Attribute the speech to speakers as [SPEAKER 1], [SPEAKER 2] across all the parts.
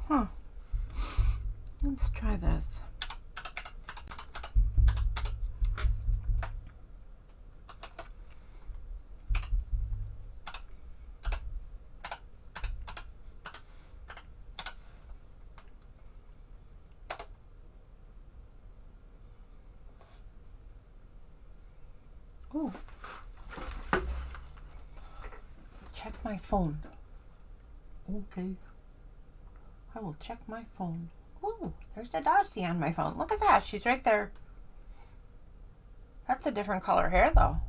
[SPEAKER 1] Huh. Let's try this. Oh. Check my phone. Okay. I will check my phone. Oh, there's the Darcy on my phone. Look at that. She's right there. That's a different color hair, though.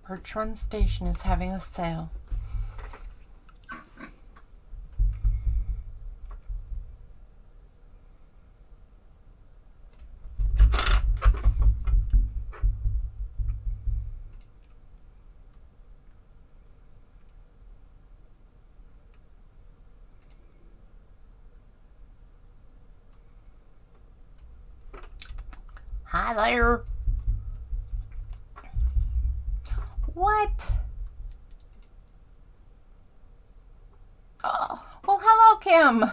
[SPEAKER 1] Birch Run Station is having a sale. Hi there. What? Oh, well, hello, Kim.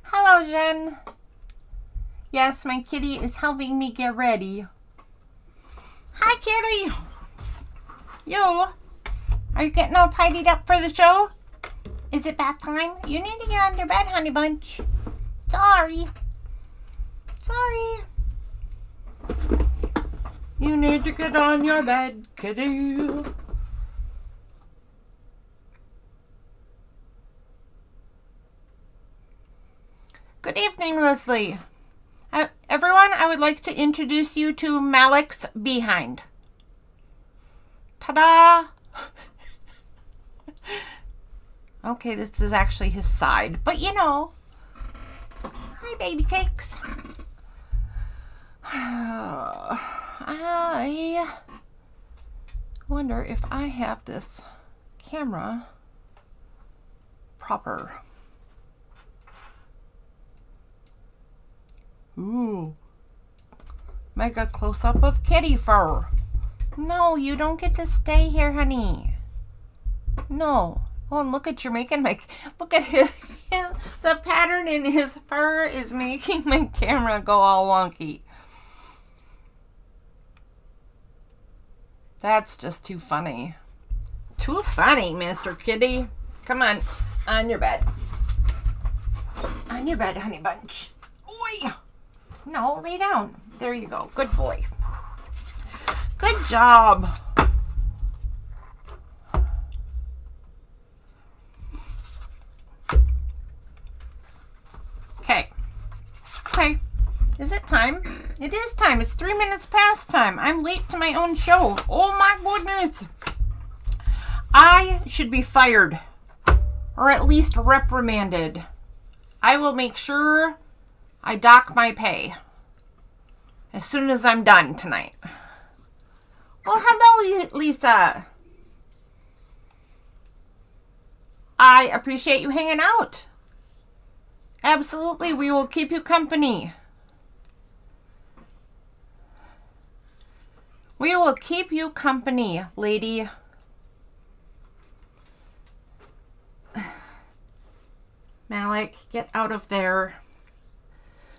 [SPEAKER 1] Hello, Jen. Yes, my kitty is helping me get ready. Hi, kitty. You, are you getting all tidied up for the show? Is it bath time? You need to get on your bed, honey bunch. Sorry. Sorry. You need to get on your bed, kitty. Good evening, Leslie. Everyone, I would like to introduce you to Malik's behind. Ta-da! Okay, this is actually his side, but you know. Hi, baby cakes. I wonder if I have this camera proper. Ooh. Mega close-up of kitty fur. No, you don't get to stay here, honey. No. Oh, and look at you're making my, look at the pattern in his fur is making my camera go all wonky. That's just too funny. Too funny, Mr. Kitty. Come on your bed. On your bed, honey bunch. Oi. No, lay down. There you go. Good boy. Good job. Okay, is it time? It is time. It's 3 minutes past time. I'm late to my own show. Oh my goodness. I should be fired, or at least reprimanded. I will make sure I dock my pay as soon as I'm done tonight. Well, hello, Lisa. I appreciate you hanging out. Absolutely, we will keep you company. We will keep you company, lady. Malik, get out of there.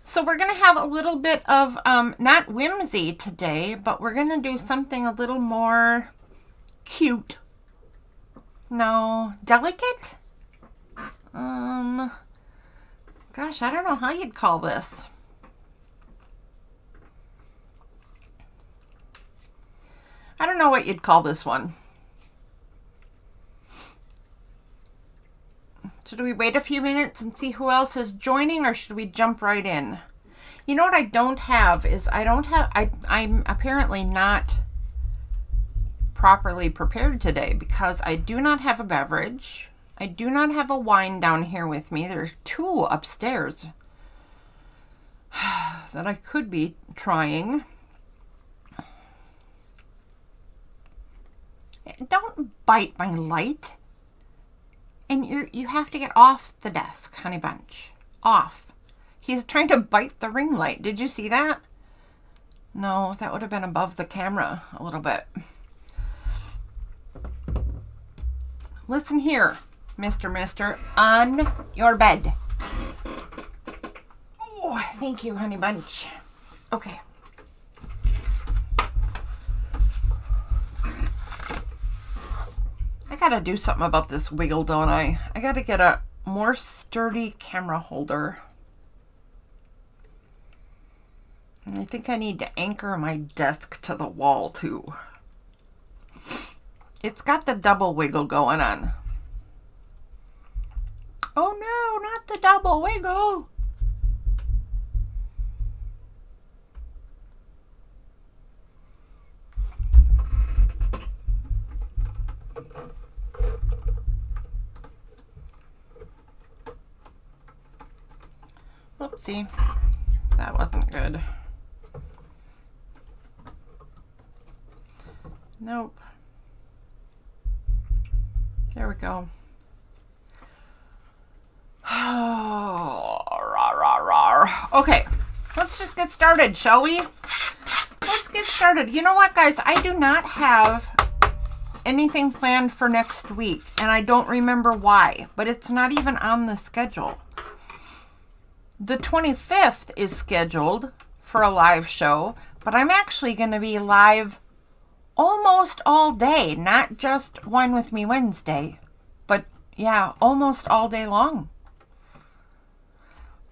[SPEAKER 1] So we're going to have a little bit of, not whimsy today, but we're going to do something a little more cute. No, delicate? Gosh, I don't know how you'd call this. I don't know what you'd call this one. Should we wait a few minutes and see who else is joining, or should we jump right in? You know what I don't have is I'm apparently not properly prepared today because I do not have a beverage. I do not have a wine down here with me. There's 2 upstairs that I could be trying. Don't bite my light. And you have to get off the desk, honey bunch. Off. He's trying to bite the ring light. Did you see that? No, that would have been above the camera a little bit. Listen here, Mister, on your bed. Oh, thank you, honey bunch. Okay. I gotta do something about this wiggle, don't I? I gotta get a more sturdy camera holder. And I think I need to anchor my desk to the wall too. It's got the double wiggle going on. Oh no, not the double wiggle. Oopsie, that wasn't good. Nope. There we go. Okay, let's just get started, shall we? Let's get started. You know what, guys? I do not have anything planned for next week, and I don't remember why, but it's not even on the schedule. The 25th is scheduled for a live show, but I'm actually going to be live almost all day, not just Wine With Me Wednesday, but yeah, almost all day long.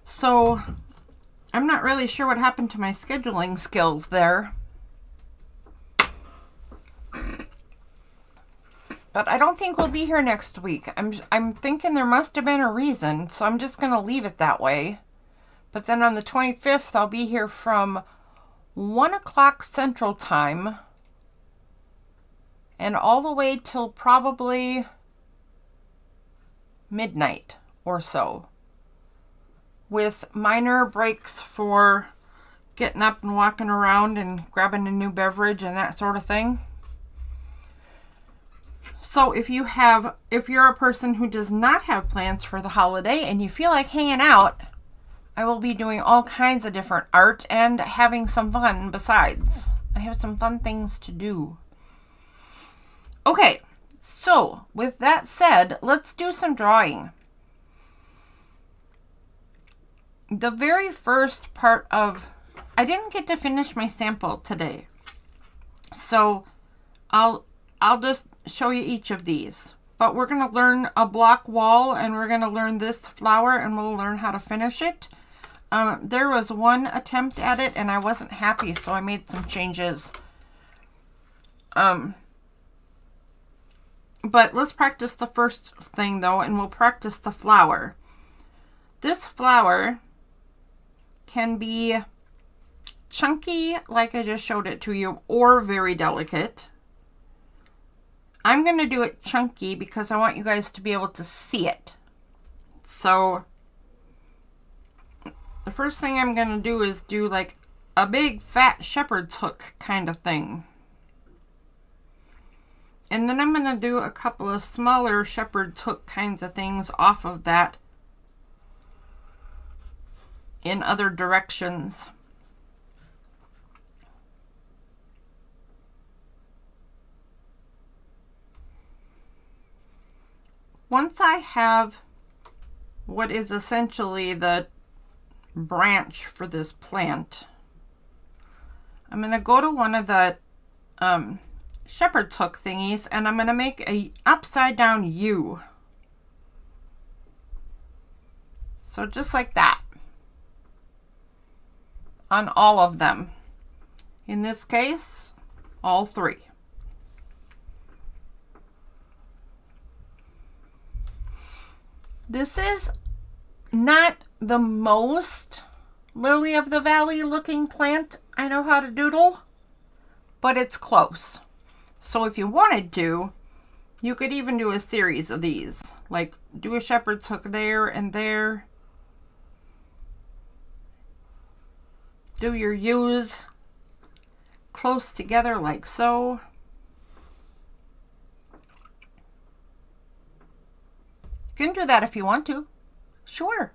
[SPEAKER 1] So I'm not really sure what happened to my scheduling skills there. But I don't think we'll be here next week. I'm thinking there must have been a reason, so I'm just going to leave it that way. But then on the 25th, I'll be here from 1 o'clock Central Time and all the way till probably midnight or so, with minor breaks for getting up and walking around and grabbing a new beverage and that sort of thing. So if you're a person who does not have plans for the holiday and you feel like hanging out, I will be doing all kinds of different art and having some fun besides. I have some fun things to do. Okay, so with that said, let's do some drawing. The very first part of... I didn't get to finish my sample today. So I'll just show you each of these. But we're going to learn a block wall and we're going to learn this flower and we'll learn how to finish it. There was one attempt at it and I wasn't happy, so I made some changes. But let's practice the first thing though, and we'll practice the flower. This flower can be chunky, like I just showed it to you, or very delicate. I'm going to do it chunky because I want you guys to be able to see it. So the first thing I'm going to do is do like a big fat shepherd's hook kind of thing. And then I'm going to do a couple of smaller shepherd's hook kinds of things off of that in other directions. Once I have what is essentially the branch for this plant, I'm going to go to one of the shepherd's hook thingies and I'm going to make a upside down U. So just like that on all of them. In this case, all three. This is not the most lily of the valley looking plant I know how to doodle, but it's close. So if you wanted to, you could even do a series of these. Like do a shepherd's hook there and there. Do your U's close together like so. You can do that if you want to. Sure.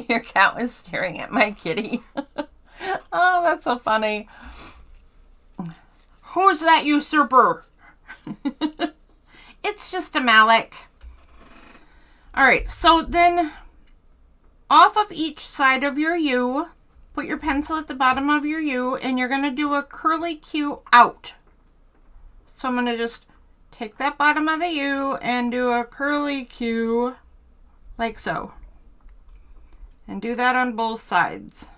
[SPEAKER 1] Your cat was staring at my kitty. Oh, that's so funny. Who's that usurper? It's just a Malik. All right, so then off of each side of your U, put your pencil at the bottom of your U, and you're going to do a curly Q out. So I'm going to just take that bottom of the U and do a curly Q like so. And do that on both sides.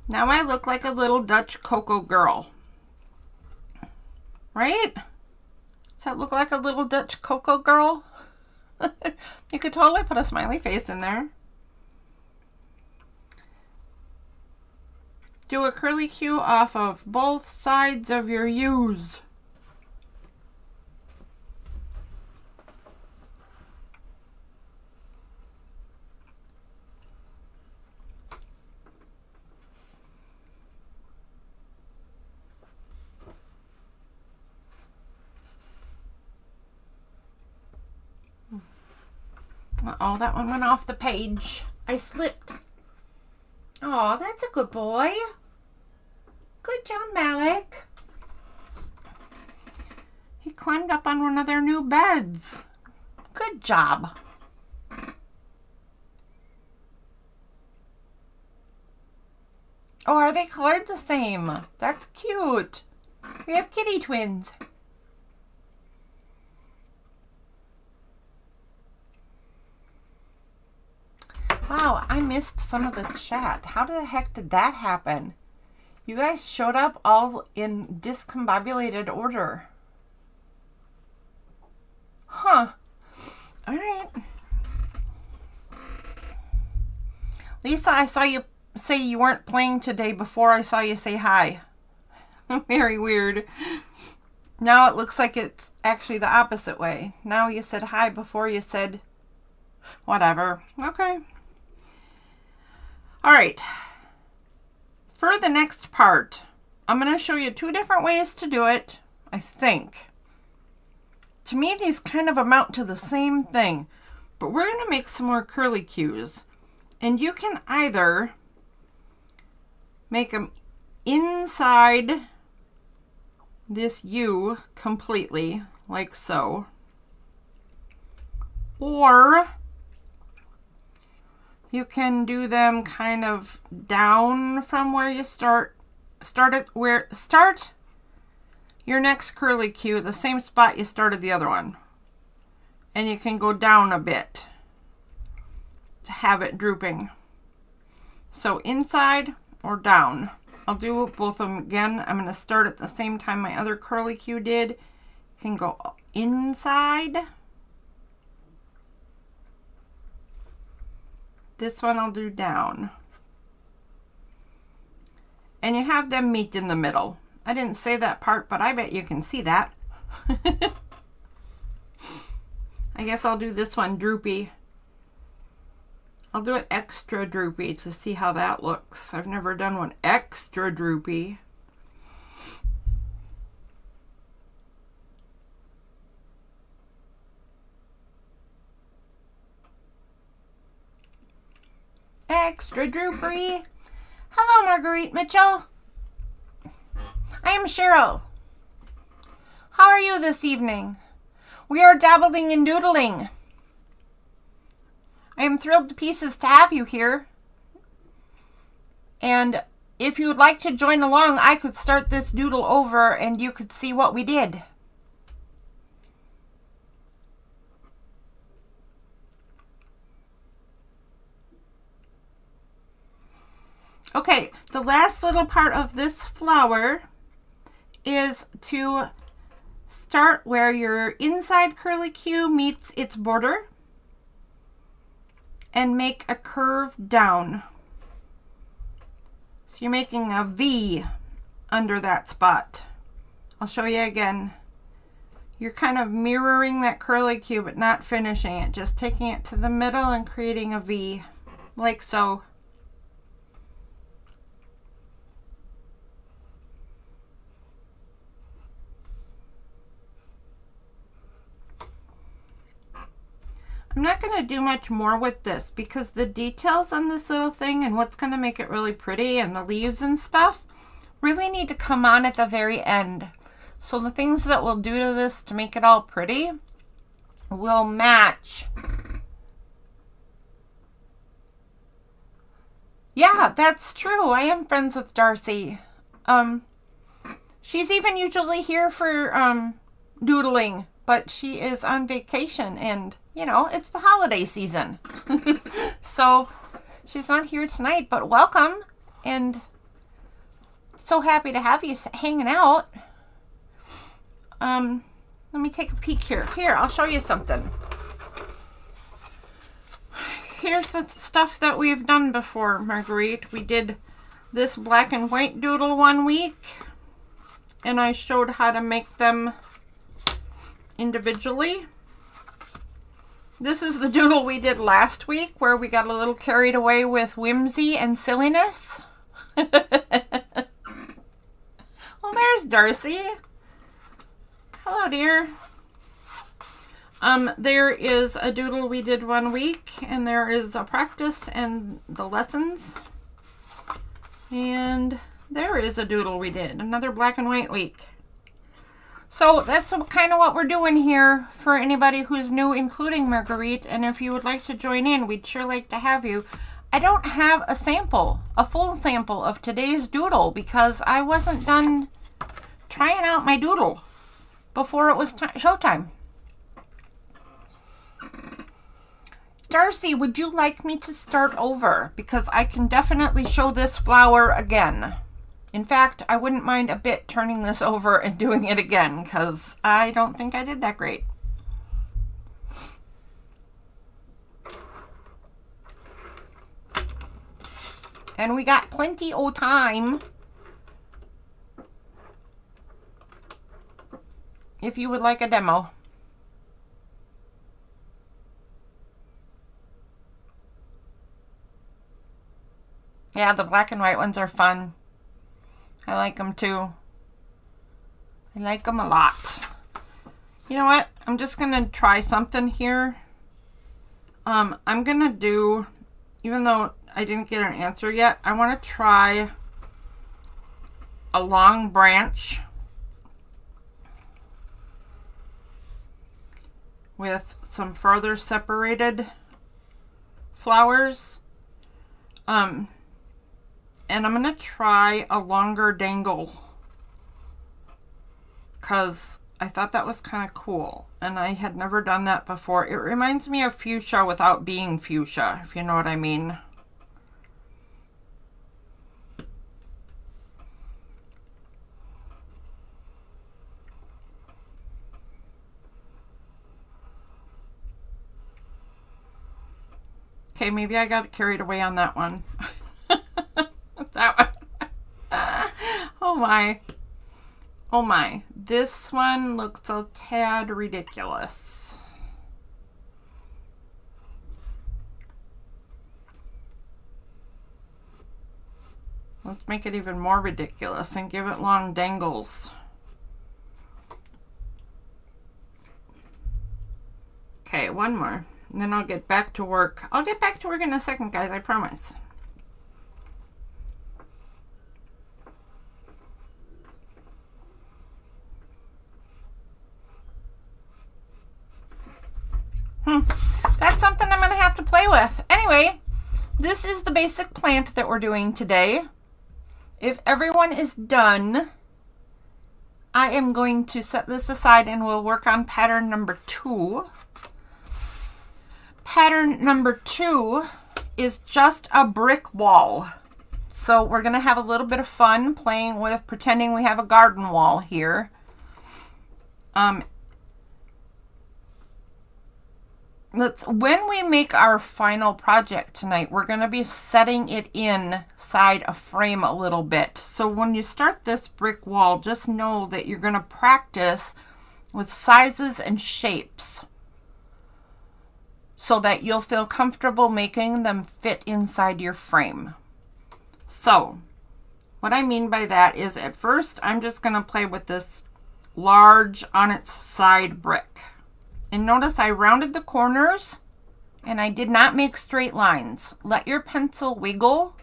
[SPEAKER 1] Now I look like a little Dutch cocoa girl. Right? Does that look like a little Dutch cocoa girl? You could totally put a smiley face in there. Do a curly Q off of both sides of your U's. Uh-oh, that one went off the page. I slipped. Oh, that's a good boy. Good job, Malik. He climbed up on one of their new beds. Good job. Oh, are they colored the same? That's cute. We have kitty twins. Wow, I missed some of the chat. How the heck did that happen? You guys showed up all in discombobulated order. Huh. All right. Lisa, I saw you say you weren't playing today before I saw you say hi. Very weird. Now it looks like it's actually the opposite way. Now you said hi before you said whatever. Okay. All right, for the next part, I'm going to show you 2 different ways to do it, I think. To me, these kind of amount to the same thing, but we're going to make some more curly Qs. And you can either make them inside this U completely, like so, or you can do them kind of down from where you start your next curly Q, the same spot you started the other one. And you can go down a bit to have it drooping. So inside or down. I'll do both of them again. I'm going to start at the same time my other curly Q did. You can go inside. This one I'll do down. And you have them meet in the middle. I didn't say that part, but I bet you can see that. I guess I'll do this one droopy. I'll do it extra droopy to see how that looks. I've never done one extra droopy. Extra droopery. Hello, Marguerite Mitchell. I am Cheryl. How are you this evening? We are dabbling in doodling. I am thrilled to pieces to have you here. And if you would like to join along, I could start this doodle over and you could see what we did. Okay, the last little part of this flower is to start where your inside curly Q meets its border and make a curve down. So you're making a V under that spot. I'll show you again. you're kind of mirroring that curly cue, but not finishing it. Just taking it to the middle and creating a V, like so. I'm not going to do much more with this because the details on this little thing and what's going to make it really pretty and the leaves and stuff really need to come on at the very end. So the things that we'll do to this to make it all pretty will match. Yeah, that's true. I am friends with Darcy. She's even usually here for doodling, but she is on vacation and, you know, it's the holiday season. So she's not here tonight, but welcome, and so happy to have you hanging out. Let me take a peek here. Here, I'll show you something. Here's the stuff that we've done before, Marguerite. We did this black and white doodle one week, and I showed how to make them individually. This is the doodle we did last week where we got a little carried away with whimsy and silliness. Well, there's Darcy. Hello, dear. There is a doodle we did one week, and there is a practice and the lessons. And there is a doodle we did, another black and white week. So that's kind of what we're doing here for anybody who's new, including Marguerite. And if you would like to join in, we'd sure like to have you. I don't have a sample, a full sample of today's doodle because I wasn't done trying out my doodle before it was showtime. Darcy, would you like me to start over? Because I can definitely show this flower again. In fact, I wouldn't mind a bit turning this over and doing it again because I don't think I did that great. And we got plenty of time if you would like a demo. Yeah, the black and white ones are fun. I like them too. I like them a lot. You know what? I'm just going to try something here. I'm going to do, even though I didn't get an answer yet, I want to try a long branch with some further separated flowers. And I'm going to try a longer dangle because I thought that was kind of cool. And I had never done that before. It reminds me of fuchsia without being fuchsia, if you know what I mean. Okay, maybe I got carried away on that one. That one. Oh my. Oh my. This one looks a tad ridiculous. Let's make it even more ridiculous and give it long dangles. Okay, one more. And then I'll get back to work. I'll get back to work in a second, guys, I promise. That's something I'm going to have to play with. Anyway, this is the basic plant that we're doing today. If everyone is done, I am going to set this aside and we'll work on pattern number 2. Pattern number 2 is just a brick wall. So we're going to have a little bit of fun playing with pretending we have a garden wall here. When we make our final project tonight, we're going to be setting it inside a frame a little bit. So when you start this brick wall, just know that you're going to practice with sizes and shapes so that you'll feel comfortable making them fit inside your frame. So what I mean by that is, at first I'm just going to play with this large on its side brick. And notice I rounded the corners and I did not make straight lines. Let your pencil wiggle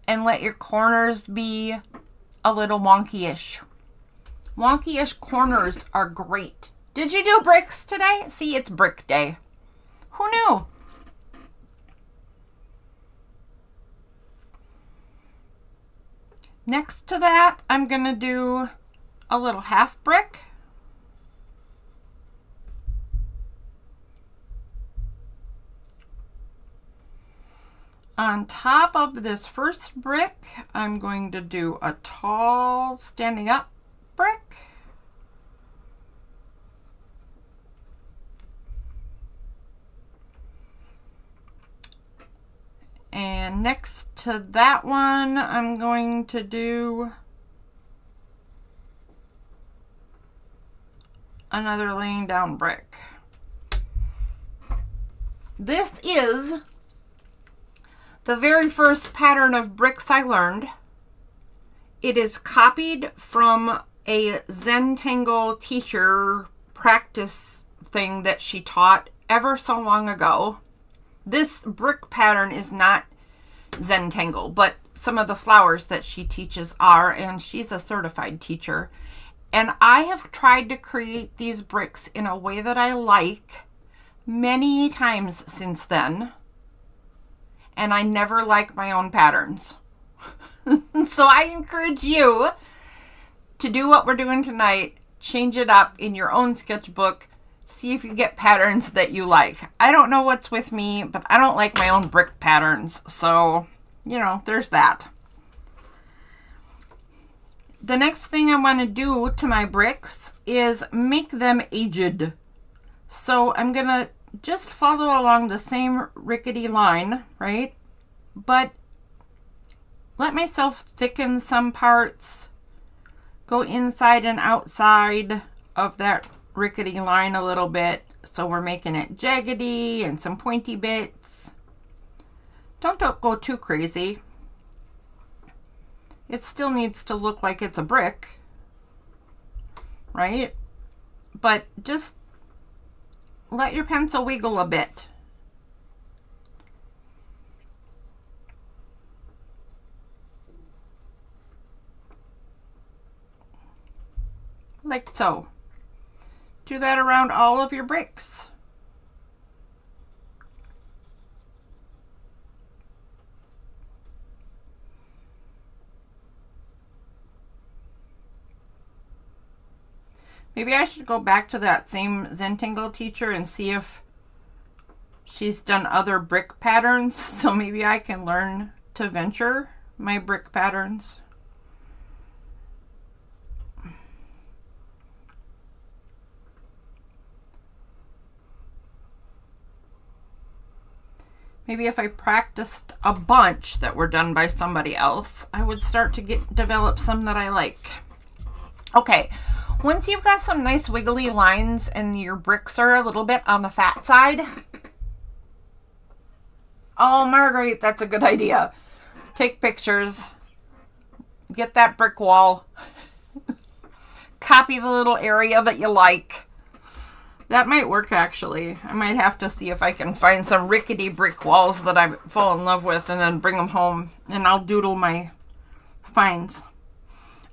[SPEAKER 1] and let your corners be a little wonky-ish. Wonky-ish corners are great. Did you do bricks today? See, it's brick day. Who knew? Next to that, I'm going to do a little half brick. On top of this first brick, I'm going to do a tall standing up brick. And next to that one, I'm going to do another laying down brick. This is the very first pattern of bricks I learned. It is copied from a zentangle teacher practice thing that she taught ever so long ago. This brick pattern is not zentangle, but some of the flowers that she teaches are, and she's a certified teacher. And I have tried to create these bricks in a way that I like many times since then, and I never like my own patterns. So I encourage you to do what we're doing tonight. Change it up in your own sketchbook. See if you get patterns that you like. I don't know what's with me, but I don't like my own brick patterns. So, you know, there's that. The next thing I want to do to my bricks is make them aged. So I'm going to just follow along the same rickety line, right? But let myself thicken some parts, go inside and outside of that rickety line a little bit, so we're making it jaggedy and some pointy bits. Don't go too crazy. It still needs to look like it's a brick, right? But just let your pencil wiggle a bit. Like so. Do that around all of your bricks. Maybe I should go back to that same zentangle teacher and see if she's done other brick patterns, so maybe I can learn to venture my brick patterns. Maybe if I practiced a bunch that were done by somebody else, I would start to develop some that I like. Okay, once you've got some nice wiggly lines and your bricks are a little bit on the fat side. Oh, Marguerite, that's a good idea. Take pictures. Get that brick wall. Copy the little area that you like. That might work, actually. I might have to see if I can find some rickety brick walls that I fall in love with and then bring them home, and I'll doodle my finds.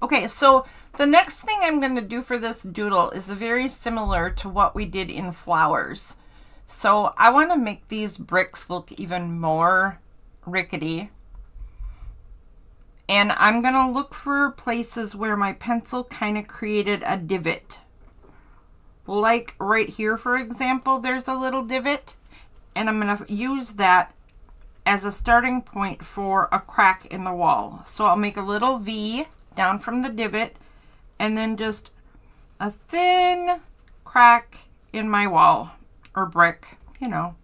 [SPEAKER 1] Okay, so the next thing I'm going to do for this doodle is very similar to what we did in flowers. So I want to make these bricks look even more rickety. And I'm going to look for places where my pencil kind of created a divot. Like right here, for example, there's a little divot, and I'm going to use that as a starting point for a crack in the wall. So I'll make a little V down from the divot, and then just a thin crack in my wall, or brick, you know,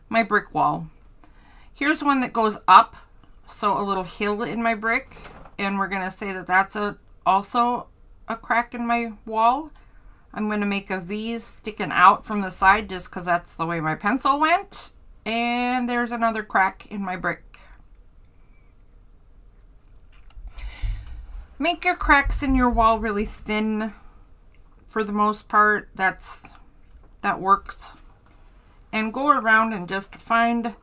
[SPEAKER 1] my brick wall. Here's one that goes up, so a little hill in my brick, and we're going to say that that's also a crack in my wall. I'm going to make a V sticking out from the side just because that's the way my pencil went. And there's another crack in my brick. Make your cracks in your wall really thin for the most part. That works. And go around and just find...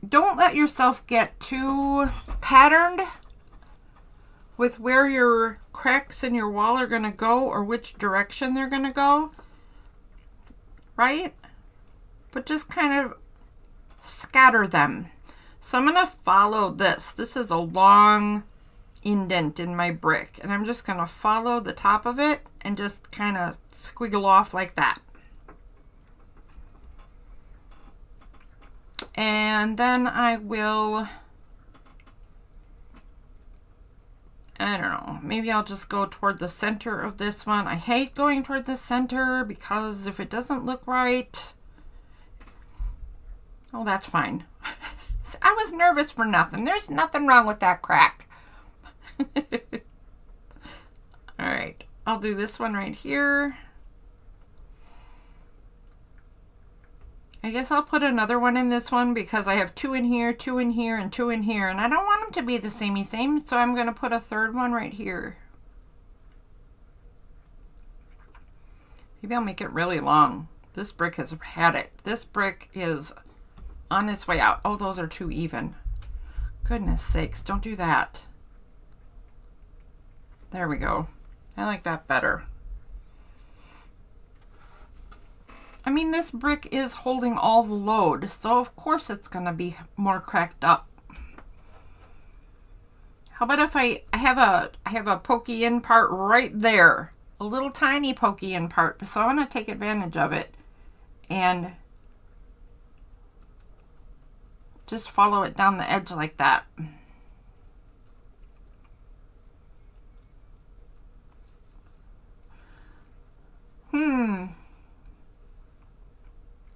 [SPEAKER 1] Don't let yourself get too patterned with where your cracks in your wall are going to go or which direction they're going to go, right? But just kind of scatter them. So I'm going to follow this. This is a long indent in my brick, and I'm just going to follow the top of it and just kind of squiggle off like that. And then I will... I don't know, maybe I'll just go toward the center of this one. I hate going toward the center because if it doesn't look right, oh, that's fine. I was nervous for nothing. There's nothing wrong with that crack. All right, I'll do this one right here. I guess I'll put another one in this one because I have 2 in here, 2 in here, and 2 in here. And I don't want them to be the same, so I'm going to put a third one right here. Maybe I'll make it really long. This brick has had it. This brick is on its way out. Oh, those are too even. Goodness sakes, don't do that. There we go. I like that better. I mean, this brick is holding all the load, so of course it's going to be more cracked up. How about if I have a pokey in part right there, a little tiny pokey in part, so I want to take advantage of it and just follow it down the edge like that.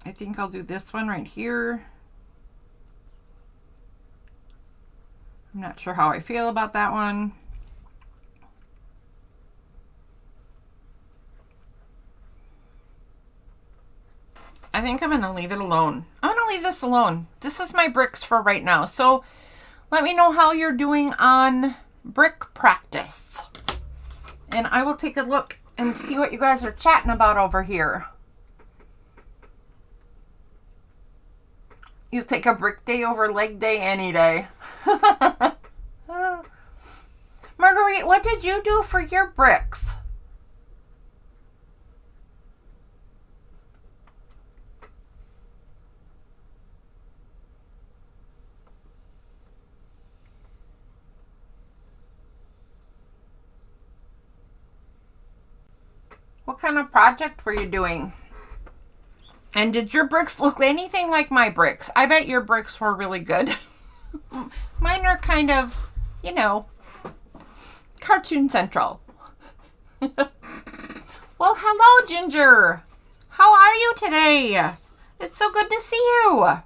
[SPEAKER 1] I think I'll do this one right here. I'm not sure how I feel about that one. I think I'm going to leave it alone. I'm going to leave this alone. This is my bricks for right now. So let me know how you're doing on brick practice. And I will take a look and see what you guys are chatting about over here. You take a brick day over leg day any day. Marguerite, what did you do for your bricks? What kind of project were you doing? And did your bricks look anything like my bricks? I bet your bricks were really good. Mine are kind of, you know, Cartoon Central. Well, hello, Ginger. How are you today? It's so good to see you.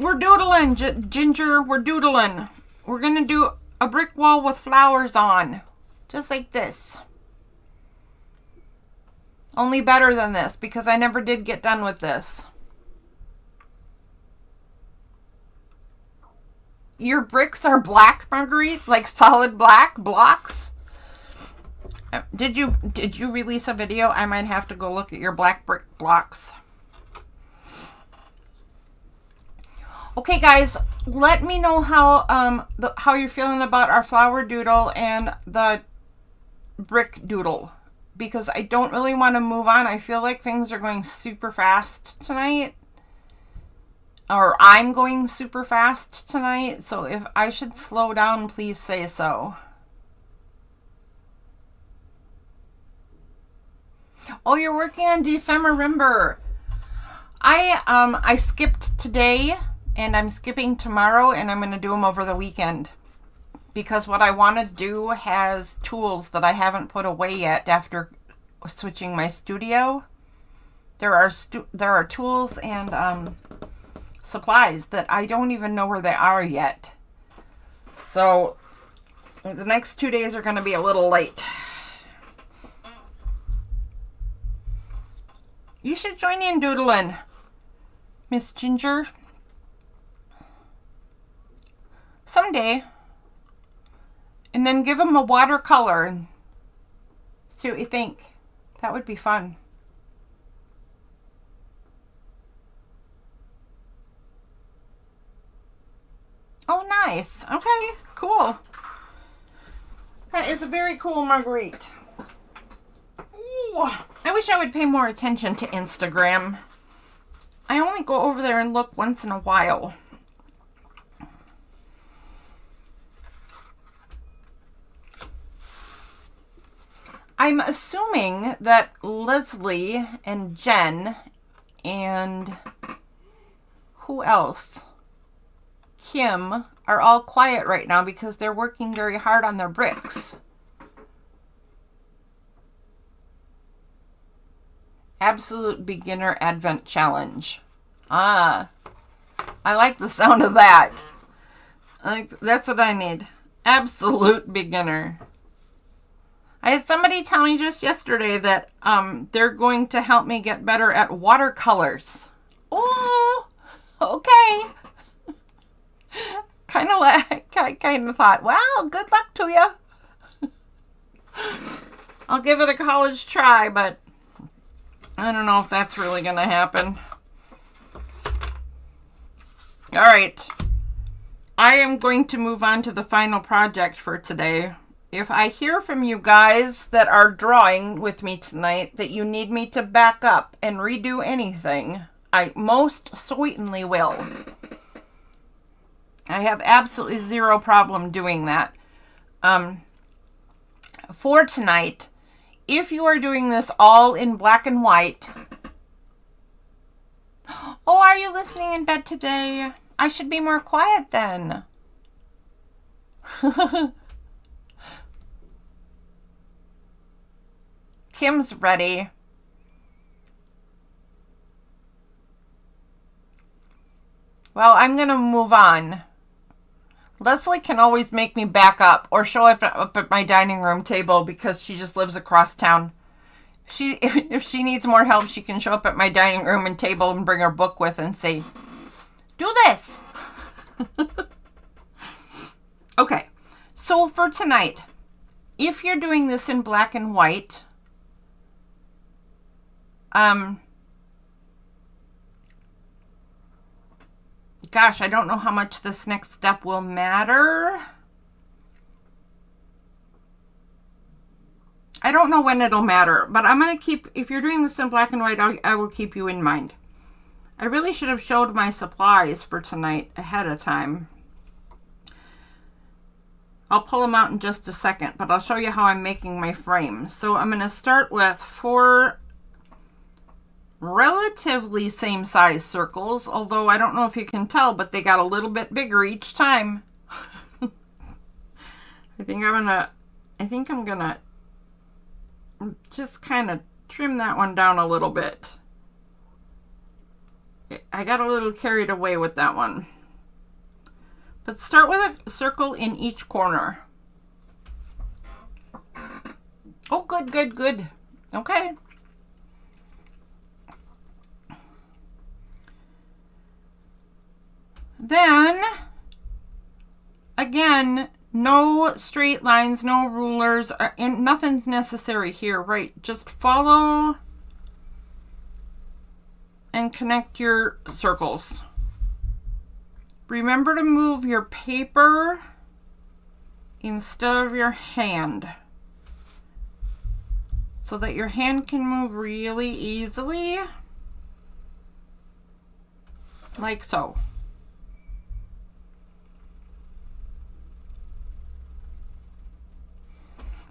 [SPEAKER 1] We're doodling, Ginger. We're doodling. We're going to do a brick wall with flowers on. Just like this. Only better than this because I never did get done with this. Your bricks are black, Marguerite? Like solid black blocks? Did you release a video? I might have to go look at your black brick blocks. Okay, guys, let me know how how you're feeling about our flower doodle and the brick doodle, because I don't really want to move on. I feel like things are going super fast tonight, or I'm going super fast tonight. So if I should slow down, please say so. Oh, you're working on Defemmerimber. I skipped today. And I'm skipping tomorrow, and I'm going to do them over the weekend. Because what I want to do has tools that I haven't put away yet after switching my studio. there are tools and supplies that I don't even know where they are yet. So the next 2 days are going to be a little late. You should join in doodling, Miss Ginger. Someday. And then give them a watercolor and see what you think. That would be fun. Oh, nice. Okay, cool. That is a very cool Marguerite. Ooh, I wish I would pay more attention to Instagram. I only go over there and look once in a while. I'm assuming that Leslie and Jen and who else? Kim are all quiet right now because they're working very hard on their bricks. Absolute Beginner Advent Challenge. Ah, I like the sound of that. That's what I need. Absolute beginner. I had somebody tell me just yesterday that they're going to help me get better at watercolors. Oh, okay. kind of thought, well, good luck to you. I'll give it a college try, but I don't know if that's really going to happen. All right. I am going to move on to the final project for today. If I hear from you guys that are drawing with me tonight that you need me to back up and redo anything, I most certainly will. I have absolutely zero problem doing that. For tonight, if you are doing this all in black and white... Oh, are you listening in bed today? I should be more quiet then. Kim's ready. Well, I'm going to move on. Leslie can always make me back up or show up at my dining room table because she just lives across town. If she needs more help, she can show up at my dining room and table and bring her book with and say, do this. Okay, so for tonight, if you're doing this in black and white, gosh, I don't know how much this next step will matter. I don't know when it'll matter, but I'm going to keep, if you're doing this in black and white, I will keep you in mind. I really should have showed my supplies for tonight ahead of time. I'll pull them out in just a second, but I'll show you how I'm making my frame. So I'm going to start with 4 relatively same size circles, although I don't know if you can tell, but they got a little bit bigger each time. I think I'm gonna just kind of trim that one down a little bit. I got a little carried away with that one. But start with a circle in each corner. Oh, good, good, good. Okay. Then, again, no straight lines, no rulers, and nothing's necessary here, right? Just follow and connect your circles. Remember to move your paper instead of your hand so that your hand can move really easily, like so.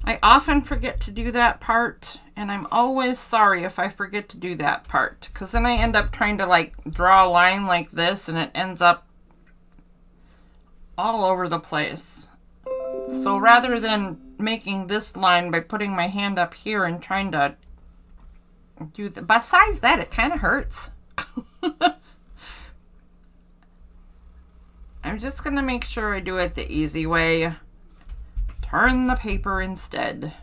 [SPEAKER 1] I often forget to do that part, and I'm always sorry if I forget to do that part, because then I end up trying to like draw a line like this and it ends up all over the place. So rather than making this line by putting my hand up here and trying to Besides that, it kind of hurts. I'm just going to make sure I do it the easy way. Turn the paper instead.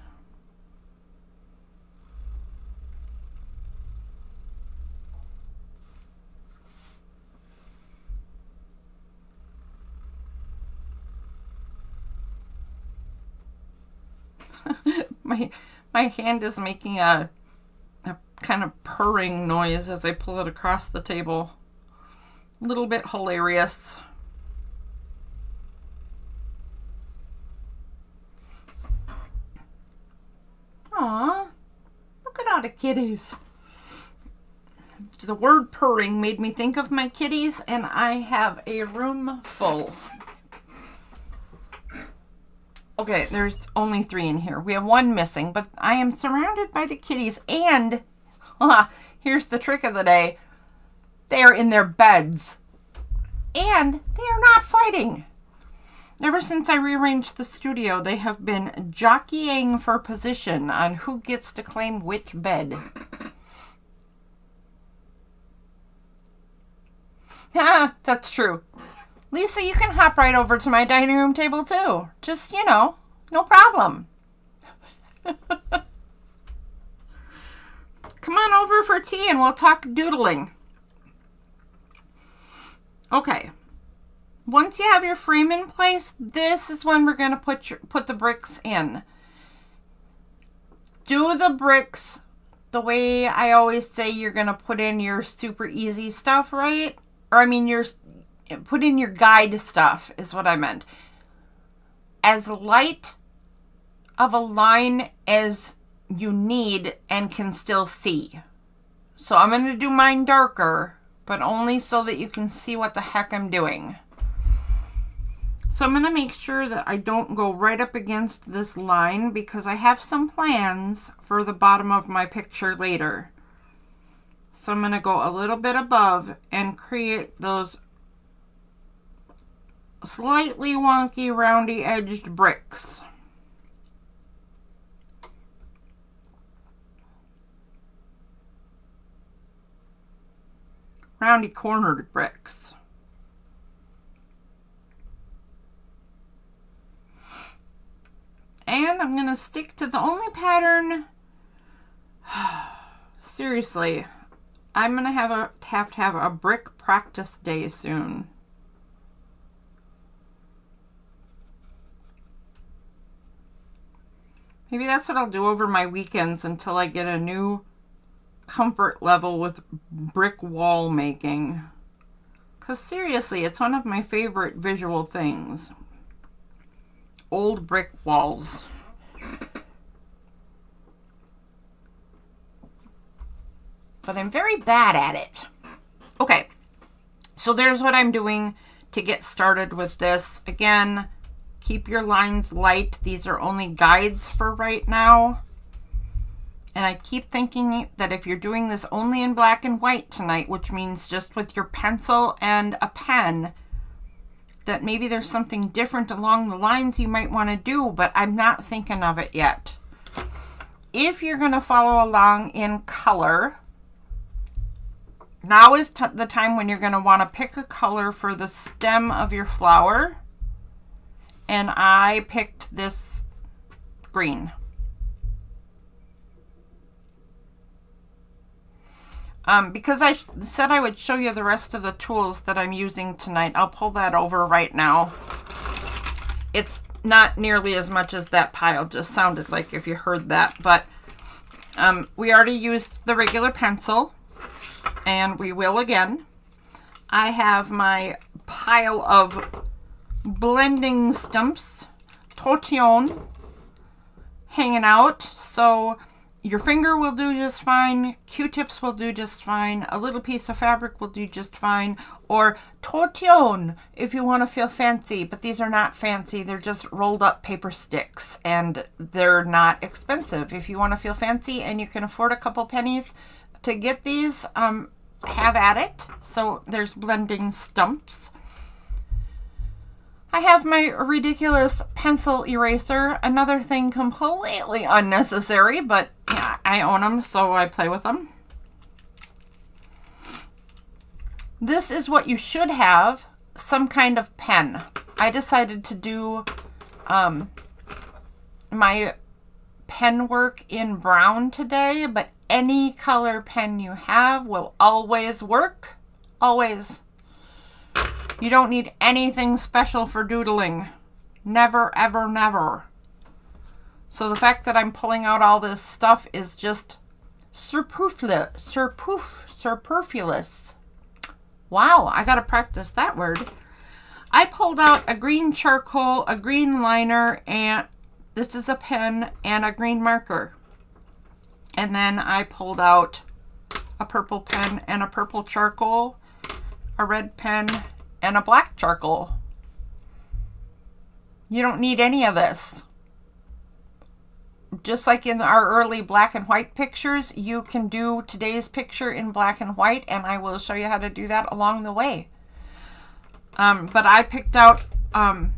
[SPEAKER 1] My hand is making a kind of purring noise as I pull it across the table. A little bit hilarious. Aw, look at all the kitties. The word purring made me think of my kitties, and I have a room full. Okay, there's only 3 in here. We have 1 missing, but I am surrounded by the kitties, and here's the trick of the day. They are in their beds, and they are not fighting. Ever since I rearranged the studio, they have been jockeying for position on who gets to claim which bed. That's true. Lisa, you can hop right over to my dining room table too. Just, no problem. Come on over for tea and we'll talk doodling. Okay. Once you have your frame in place, this is when we're going to put the bricks in. Do the bricks the way I always say you're going to put in your super easy stuff, right? Or put in your guide stuff is what I meant. As light of a line as you need and can still see. So I'm going to do mine darker, but only so that you can see what the heck I'm doing. So I'm going to make sure that I don't go right up against this line because I have some plans for the bottom of my picture later. So I'm going to go a little bit above and create those slightly wonky, roundy edged bricks. Roundy cornered bricks. And I'm going to stick to the only pattern. Seriously, I'm going to have to have a brick practice day soon. Maybe that's what I'll do over my weekends until I get a new comfort level with brick wall making. Because seriously, it's one of my favorite visual things. Old brick walls. But I'm very bad at it. Okay, so there's what I'm doing to get started with this. Again, keep your lines light. These are only guides for right now. And I keep thinking that if you're doing this only in black and white tonight, which means just with your pencil and a pen, that maybe there's something different along the lines you might want to do, but I'm not thinking of it yet. If you're going to follow along in color, now is the time when you're going to want to pick a color for the stem of your flower. And I picked this green. Because I said I would show you the rest of the tools that I'm using tonight. I'll pull that over right now. It's not nearly as much as that pile just sounded like if you heard that. But we already used the regular pencil, and we will again. I have my pile of blending stumps, tortillon, hanging out. So your finger will do just fine. Q-tips will do just fine. A little piece of fabric will do just fine. Or tortillon if you want to feel fancy. But these are not fancy. They're just rolled up paper sticks. And they're not expensive. If you want to feel fancy and you can afford a couple pennies to get these, have at it. So there's blending stumps. I have my ridiculous pencil eraser. Another thing completely unnecessary, but yeah, I own them, so I play with them. This is what you should have, some kind of pen. I decided to do my pen work in brown today, but any color pen you have will always work. Always. You don't need anything special for doodling. Never, ever, never. So the fact that I'm pulling out all this stuff is just superfluous. Wow, I gotta practice that word. I pulled out a green charcoal, a green liner, and this is a pen, and a green marker. And then I pulled out a purple pen and a purple charcoal, a red pen, and a black charcoal. You don't need any of this. Just like in our early black and white pictures, you can do today's picture in black and white, and I will show you how to do that along the way. But I picked out a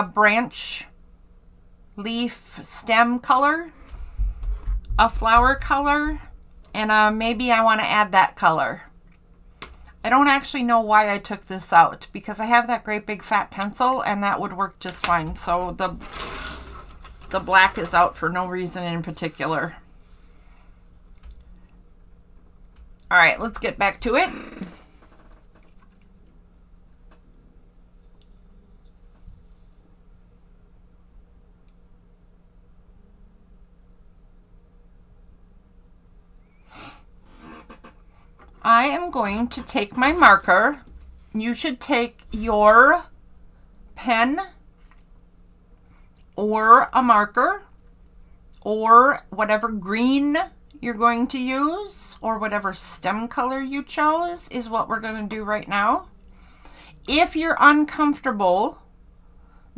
[SPEAKER 1] branch, leaf, stem color, a flower color, and maybe I want to add that color. I don't actually know why I took this out, because I have that great big fat pencil and that would work just fine. So the black is out for no reason in particular. All right, let's get back to it. I am going to take my marker. You should take your pen or a marker or whatever green you're going to use, or whatever stem color you chose is what we're going to do right now. If you're uncomfortable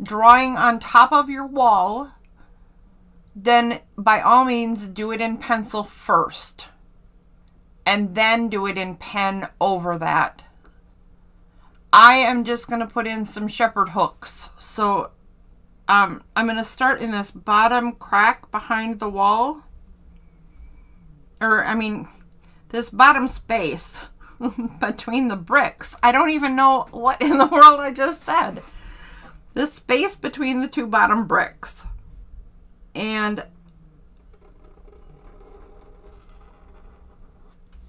[SPEAKER 1] drawing on top of your wall, then by all means do it in pencil first, and then do it in pen over that. I am just going to put in some shepherd hooks. So I'm going to start in this bottom crack behind the wall. Or, I mean, this bottom space between the bricks. I don't even know what in the world I just said. This space between the two bottom bricks. And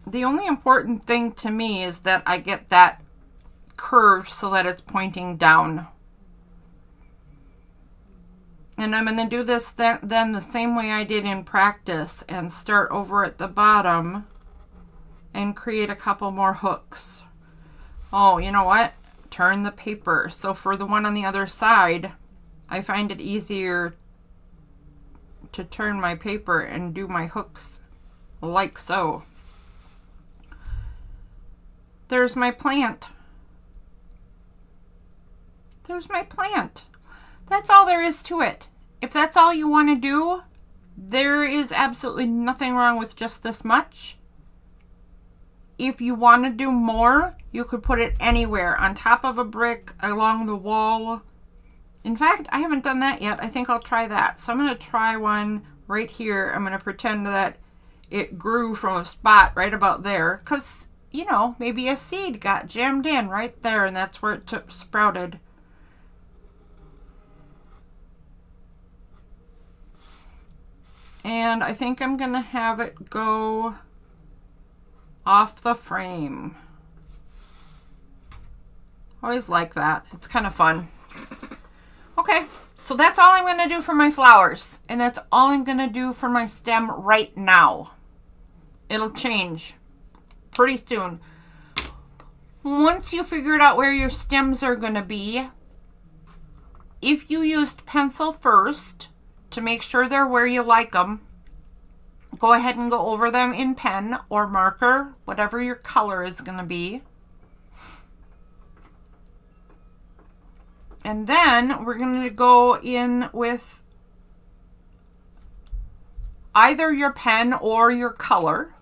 [SPEAKER 1] the only important thing to me is that I get that curve so that it's pointing down. And I'm going to do this then the same way I did in practice, and start over at the bottom and create a couple more hooks. Oh, you know what? Turn the paper. So for the one on the other side, I find it easier to turn my paper and do my hooks like so. There's my plant. There's my plant. That's all there is to it. If that's all you want to do, there is absolutely nothing wrong with just this much. If you want to do more, you could put it anywhere, on top of a brick, along the wall. In fact, I haven't done that yet. I think I'll try that. So I'm going to try one right here. I'm going to pretend that it grew from a spot right about there, because, you know, maybe a seed got jammed in right there, and that's where it sprouted. And I think I'm going to have it go off the frame. Always like that. It's kind of fun. Okay, so that's all I'm going to do for my flowers. And that's all I'm going to do for my stem right now. It'll change pretty soon. Once you figured out where your stems are going to be, if you used pencil first, to make sure they're where you like them, go ahead and go over them in pen or marker, whatever your color is going to be. And then we're going to go in with either your pen or your color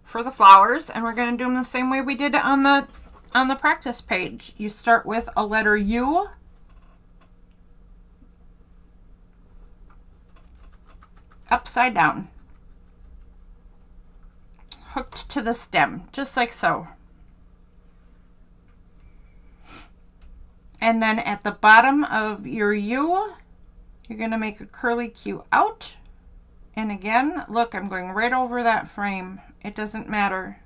[SPEAKER 1] for the flowers, and we're going to do them the same way we did on the practice page. You start with a letter U, upside down, hooked to the stem, just like so. And then at the bottom of your U, you're going to make a curly Q out. And again, look, I'm going right over that frame. It doesn't matter.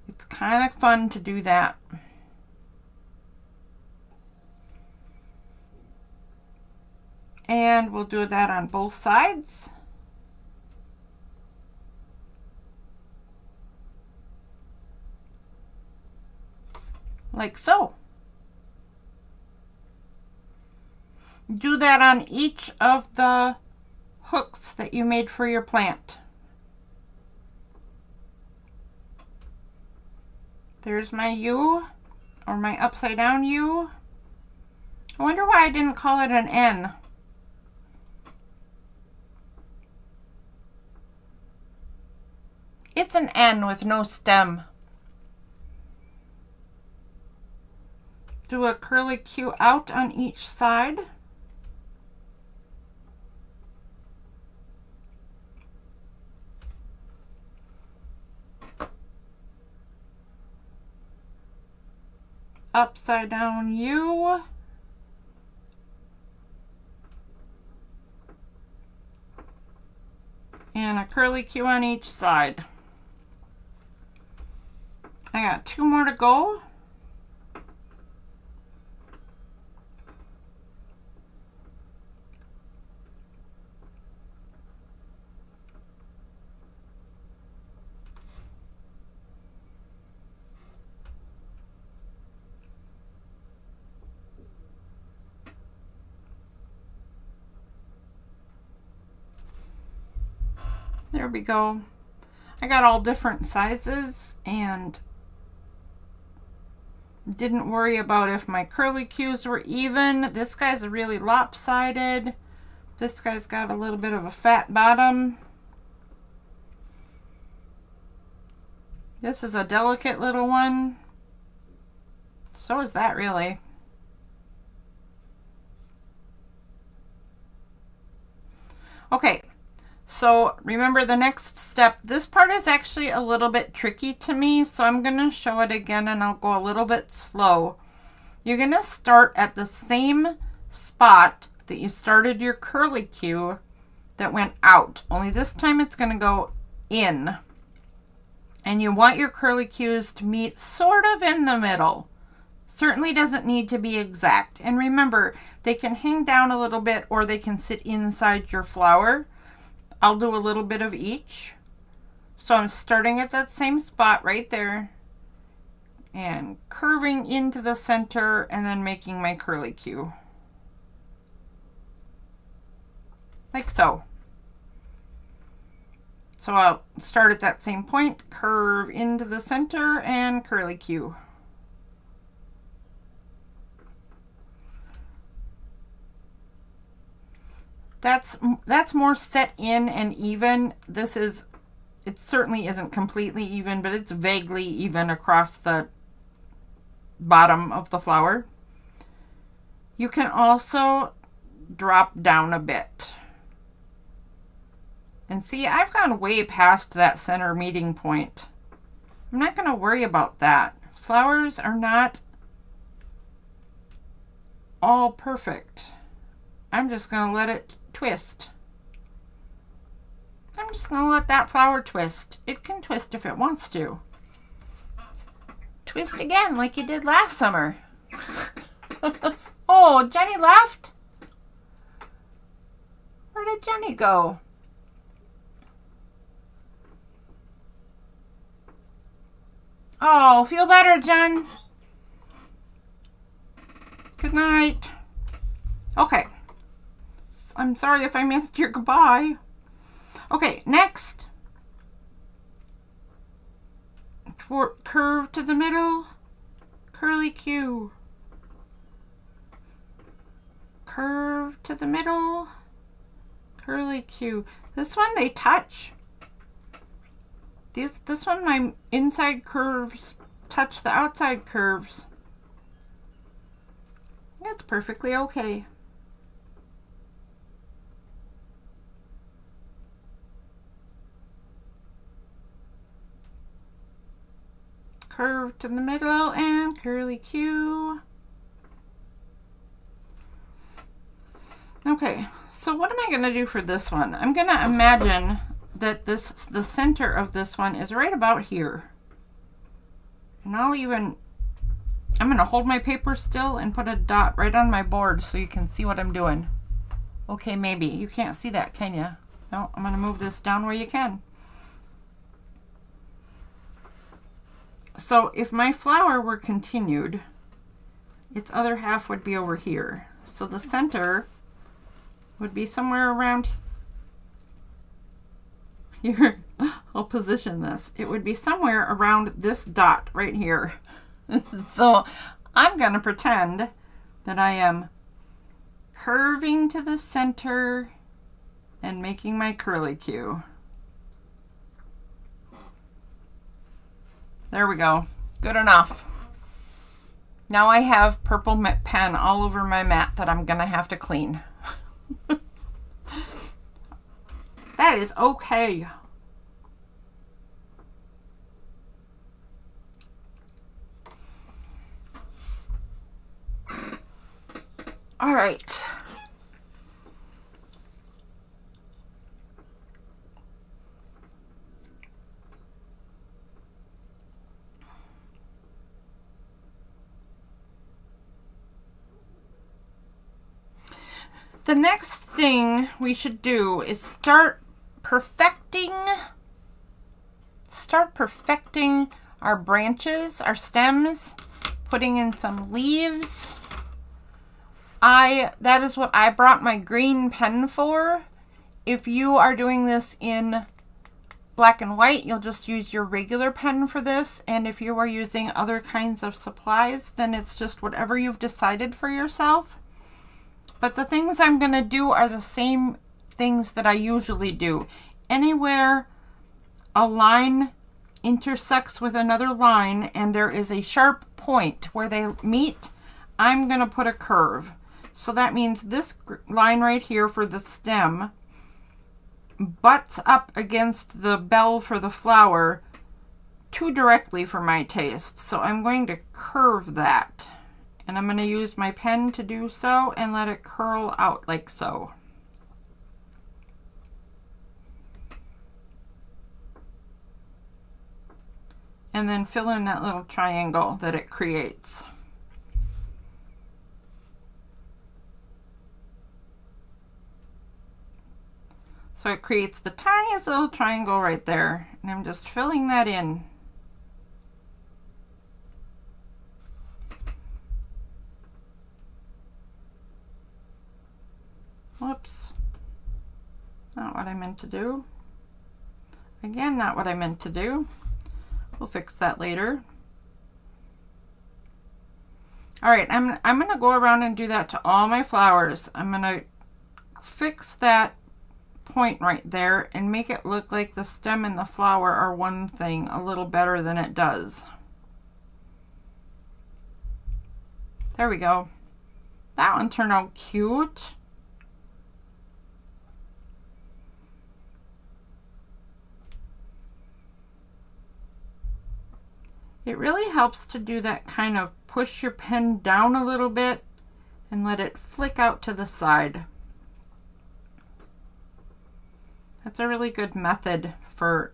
[SPEAKER 1] It's kind of fun to do that. And we'll do that on both sides. Like so. Do that on each of the hooks that you made for your plant. There's my U, or my upside down U. I wonder why I didn't call it an N. It's an N with no stem. Do a curly Q out on each side. Upside down U. And a curly Q on each side. I got 2 more to go. There we go. I got all different sizes and didn't worry about if my curly Qs were even. This guy's really lopsided. This guy's got a little bit of a fat bottom. This is a delicate little one. So is that really. Okay. So remember the next step, this part is actually a little bit tricky to me, so I'm going to show it again and I'll go a little bit slow. You're going to start at the same spot that you started your curly Q that went out, only this time it's going to go in. And you want your curly Qs to meet sort of in the middle. Certainly doesn't need to be exact. And remember, they can hang down a little bit or they can sit inside your flower. I'll do a little bit of each. So I'm starting at that same spot right there and curving into the center and then making my curly Q. Like so. So I'll start at that same point, curve into the center and curly Q. That's more set in and even. This is, it certainly isn't completely even, but it's vaguely even across the bottom of the flower. You can also drop down a bit. And see, I've gone way past that center meeting point. I'm not going to worry about that. Flowers are not all perfect. I'm just going to let it twist. I'm just going to let that flower twist. It can twist if it wants to. Twist again like you did last summer. Oh, Jenny left? Where did Jenny go? Oh, feel better, Jen. Good night. Okay. I'm sorry if I missed your goodbye. Okay, next. Curve to the middle. Curly Q. Curve to the middle. Curly Q. This one they touch. This one, my inside curves touch the outside curves. That's perfectly okay. curve to the middle and curly Q. Okay, so what am I going to do for this one? I'm going to imagine that the center of this one is right about here. And I'm going to hold my paper still and put a dot right on my board so you can see what I'm doing. Okay, maybe. You can't see that, can you? No, I'm going to move this down where you can. So if my flower were continued, its other half would be over here. So the center would be somewhere around here. I'll position this. It would be somewhere around this dot right here. So I'm going to pretend that I am curving to the center and making my curly Q. There we go. Good enough. Now I have purple pen all over my mat that I'm going to have to clean. That is okay. All right. The next thing we should do is start perfecting our branches, our stems, putting in some leaves. That is what I brought my green pen for. If you are doing this in black and white, you'll just use your regular pen for this. And if you are using other kinds of supplies, then it's just whatever you've decided for yourself. But the things I'm going to do are the same things that I usually do. Anywhere a line intersects with another line and there is a sharp point where they meet, I'm going to put a curve. So that means this line right here for the stem butts up against the bell for the flower too directly for my taste. So I'm going to curve that. And I'm going to use my pen to do so and let it curl out like so. And then fill in that little triangle that it creates. So it creates the tiniest little triangle right there. And I'm just filling that in. Whoops. Not what I meant to do. Again, not what I meant to do. We'll fix that later. All right, I'm going to go around and do that to all my flowers. I'm going to fix that point right there and make it look like the stem and the flower are one thing a little better than it does. There we go. That one turned out cute. It really helps to do that kind of push your pen down a little bit and let it flick out to the side. That's a really good method for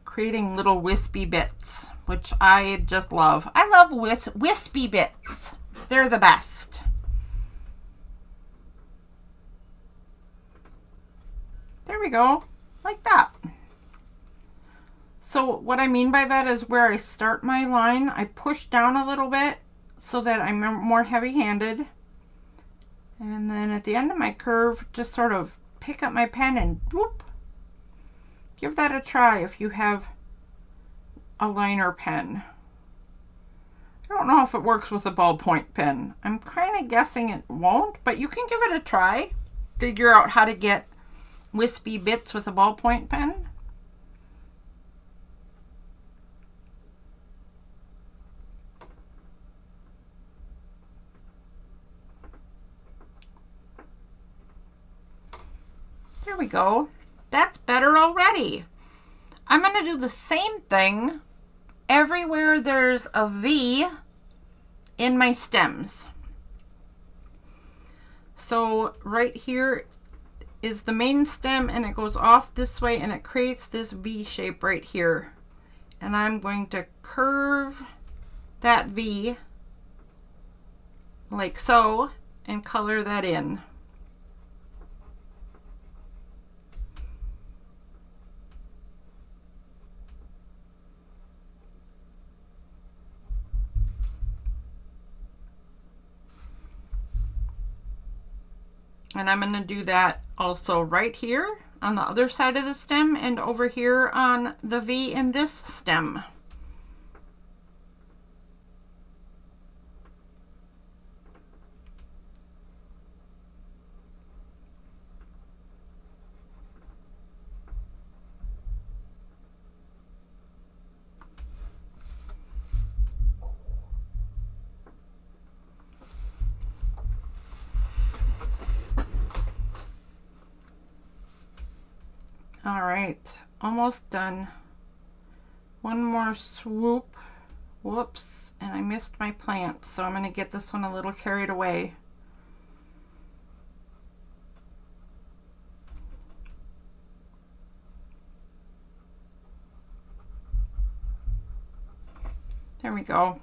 [SPEAKER 1] creating little wispy bits, which I just love. I love wispy bits. They're the best. There we go, like that. So what I mean by that is where I start my line, I push down a little bit so that I'm more heavy-handed. And then at the end of my curve, just sort of pick up my pen and whoop. Give that a try if you have a liner pen. I don't know if it works with a ballpoint pen. I'm kind of guessing it won't, but you can give it a try. Figure out how to get wispy bits with a ballpoint pen. There we go. That's better already. I'm going to do the same thing everywhere there's a V in my stems. So right here is the main stem, and it goes off this way and it creates this V shape right here. And I'm going to curve that V like so and color that in. And I'm going to do that also right here on the other side of the stem and over here on the V in this stem. All right, almost done. One more swoop. Whoops, and I missed my plant, so I'm going to get this one a little carried away. There we go.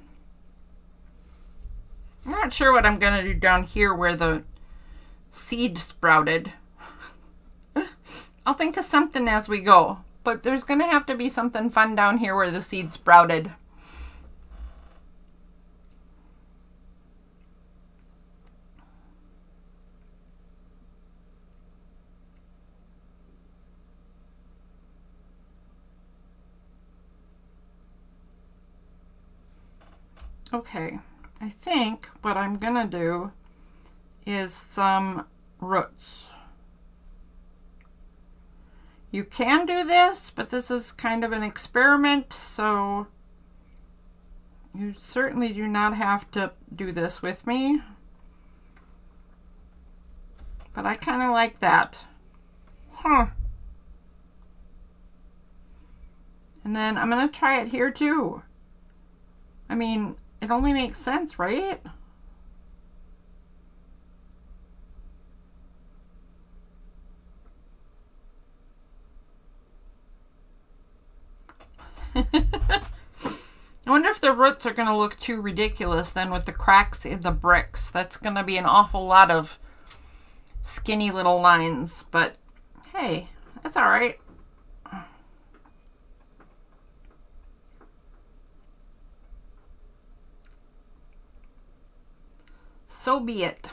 [SPEAKER 1] I'm not sure what I'm going to do down here where the seed sprouted. I'll think of something as we go, but there's going to have to be something fun down here where the seed sprouted. Okay, I think what I'm going to do is some roots. You can do this, but this is kind of an experiment, so you certainly do not have to do this with me. But I kind of like that. Huh. And then I'm going to try it here too. I mean, it only makes sense, right? I wonder if the roots are going to look too ridiculous then with the cracks in the bricks. That's going to be an awful lot of skinny little lines, but hey, that's all right. So be it.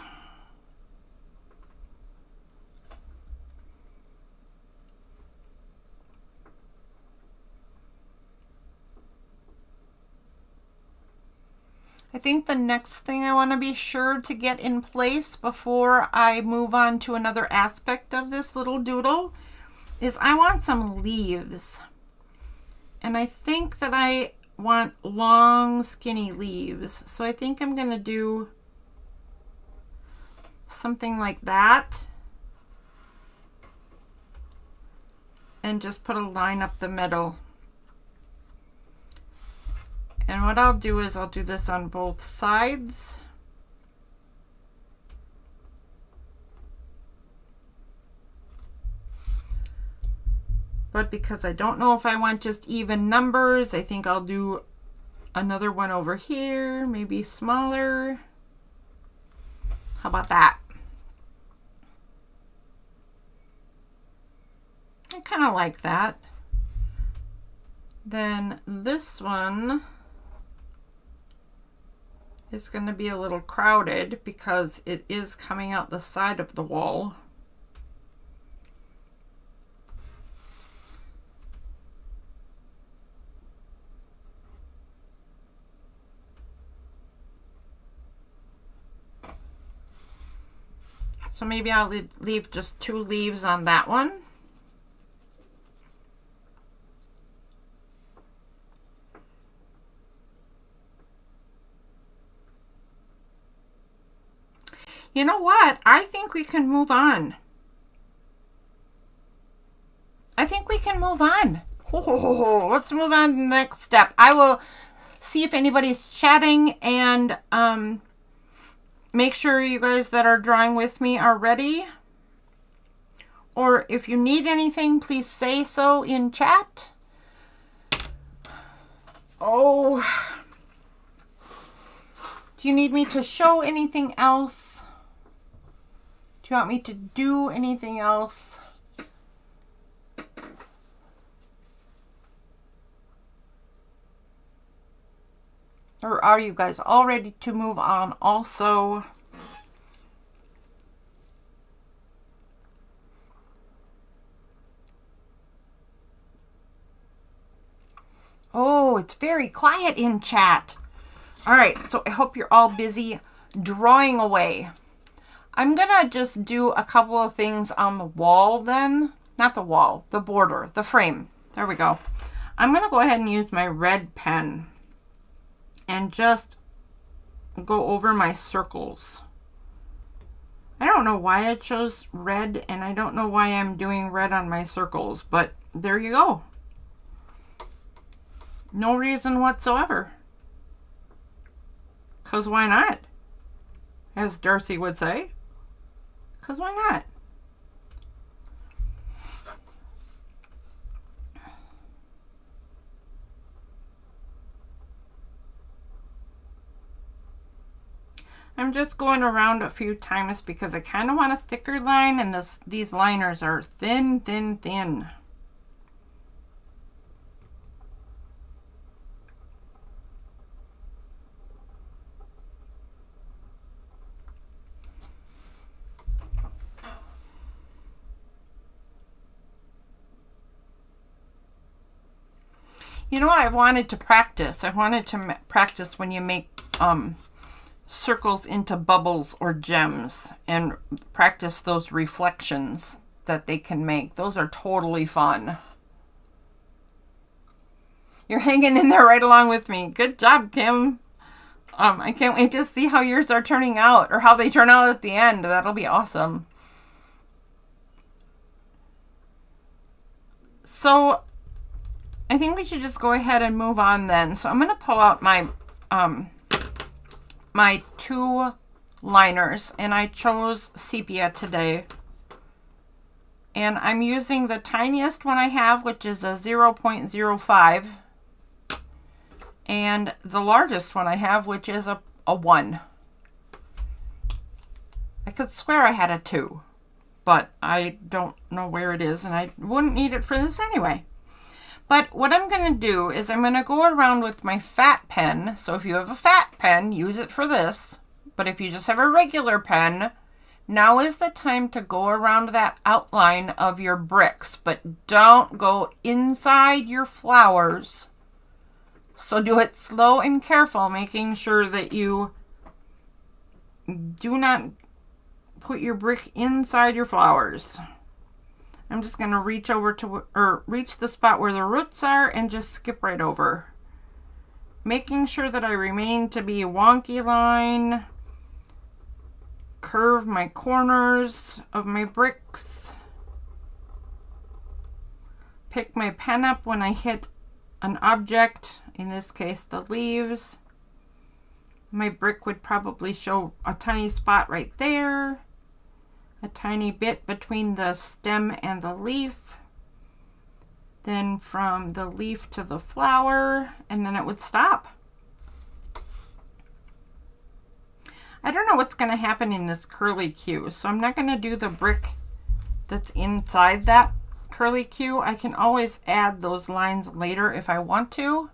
[SPEAKER 1] I think the next thing I want to be sure to get in place before I move on to another aspect of this little doodle is I want some leaves. And I think that I want long, skinny leaves. So I think I'm going to do something like that. And just put a line up the middle. And what I'll do is I'll do this on both sides. But because I don't know if I want just even numbers, I think I'll do another one over here, maybe smaller. How about that? I kind of like that. Then this one is going to be a little crowded because it is coming out the side of the wall. So maybe I'll leave just 2 leaves on that one. You know what? I think we can move on. I think we can move on. Let's move on to the next step. I will see if anybody's chatting and make sure you guys that are drawing with me are ready. Or if you need anything, please say so in chat. Oh, do you need me to show anything else? Do you want me to do anything else? Or are you guys all ready to move on also? Oh, it's very quiet in chat. All right, so I hope you're all busy drawing away. I'm gonna just do a couple of things on the wall then. Not the wall, the border, the frame. There we go. I'm gonna go ahead and use my red pen and just go over my circles. I don't know why I chose red, and I don't know why I'm doing red on my circles, but there you go. No reason whatsoever. 'Cause why not? As Darcy would say. 'Cause why not? I'm just going around a few times because I kind of want a thicker line, and these liners are thin, thin, thin. You know what I wanted to practice? I wanted to practice when you make circles into bubbles or gems and practice those reflections that they can make. Those are totally fun. You're hanging in there right along with me. Good job, Kim. I can't wait to see how yours are turning out, or how they turn out at the end. That'll be awesome. So I think we should just go ahead and move on then. So I'm going to pull out my my two liners, and I chose sepia today. And I'm using the tiniest one I have, which is a 0.05, and the largest one I have, which is a 1. I could swear I had a 2, but I don't know where it is, and I wouldn't need it for this anyway. But what I'm going to do is I'm going to go around with my fat pen. So if you have a fat pen, use it for this. But if you just have a regular pen, now is the time to go around that outline of your bricks. But don't go inside your flowers. So do it slow and careful, making sure that you do not put your brick inside your flowers. I'm just going to reach over to, or reach the spot where the roots are and just skip right over. Making sure that I remain to be a wonky line. Curve my corners of my bricks. Pick my pen up when I hit an object, in this case the leaves. My brick would probably show a tiny spot right there. A tiny bit between the stem and the leaf, then from the leaf to the flower, and then it would stop. I don't know what's going to happen in this curly Q, so I'm not going to do the brick that's inside that curly Q. I can always add those lines later if I want to.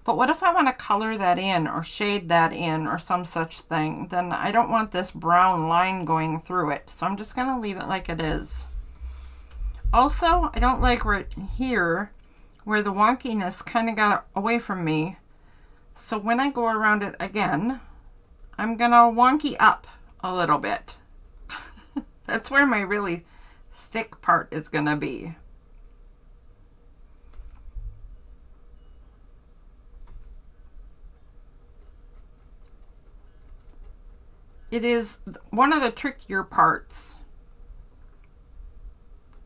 [SPEAKER 1] But what if I want to color that in or shade that in or some such thing? Then I don't want this brown line going through it. So I'm just going to leave it like it is. Also, I don't like right here where the wonkiness kind of got away from me. So when I go around it again, I'm going to wonky up a little bit. That's where my really thick part is going to be. It is one of the trickier parts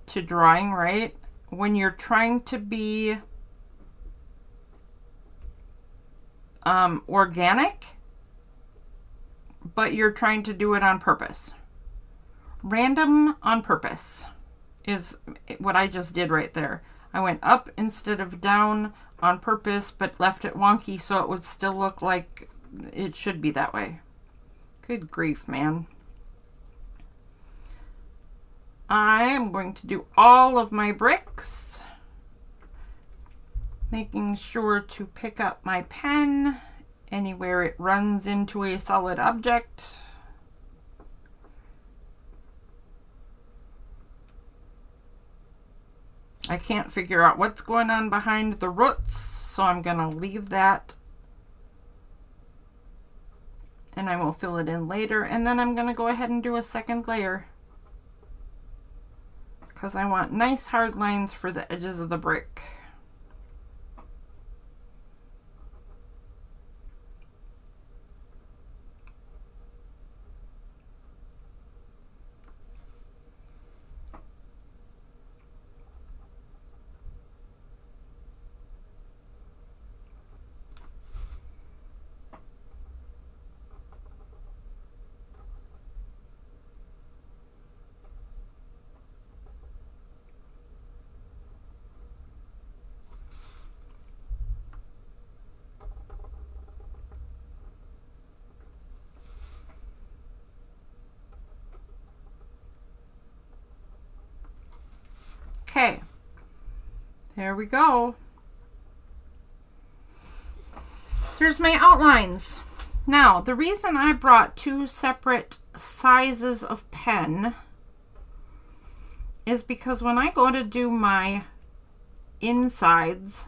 [SPEAKER 1] to drawing, right? when you're trying to be organic, but you're trying to do it on purpose. Random on purpose is what I just did right there. I went up instead of down on purpose, but left it wonky so it would still look like it should be that way. Good grief, man. I am going to do all of my bricks, making sure to pick up my pen anywhere it runs into a solid object. I can't figure out what's going on behind the roots, so I'm going to leave that. And I will fill it in later, and then I'm going to go ahead and do a second layer, because I want nice hard lines for the edges of the brick. Okay, there we go. Here's my outlines. Now, the reason I brought two separate sizes of pen is because when I go to do my insides,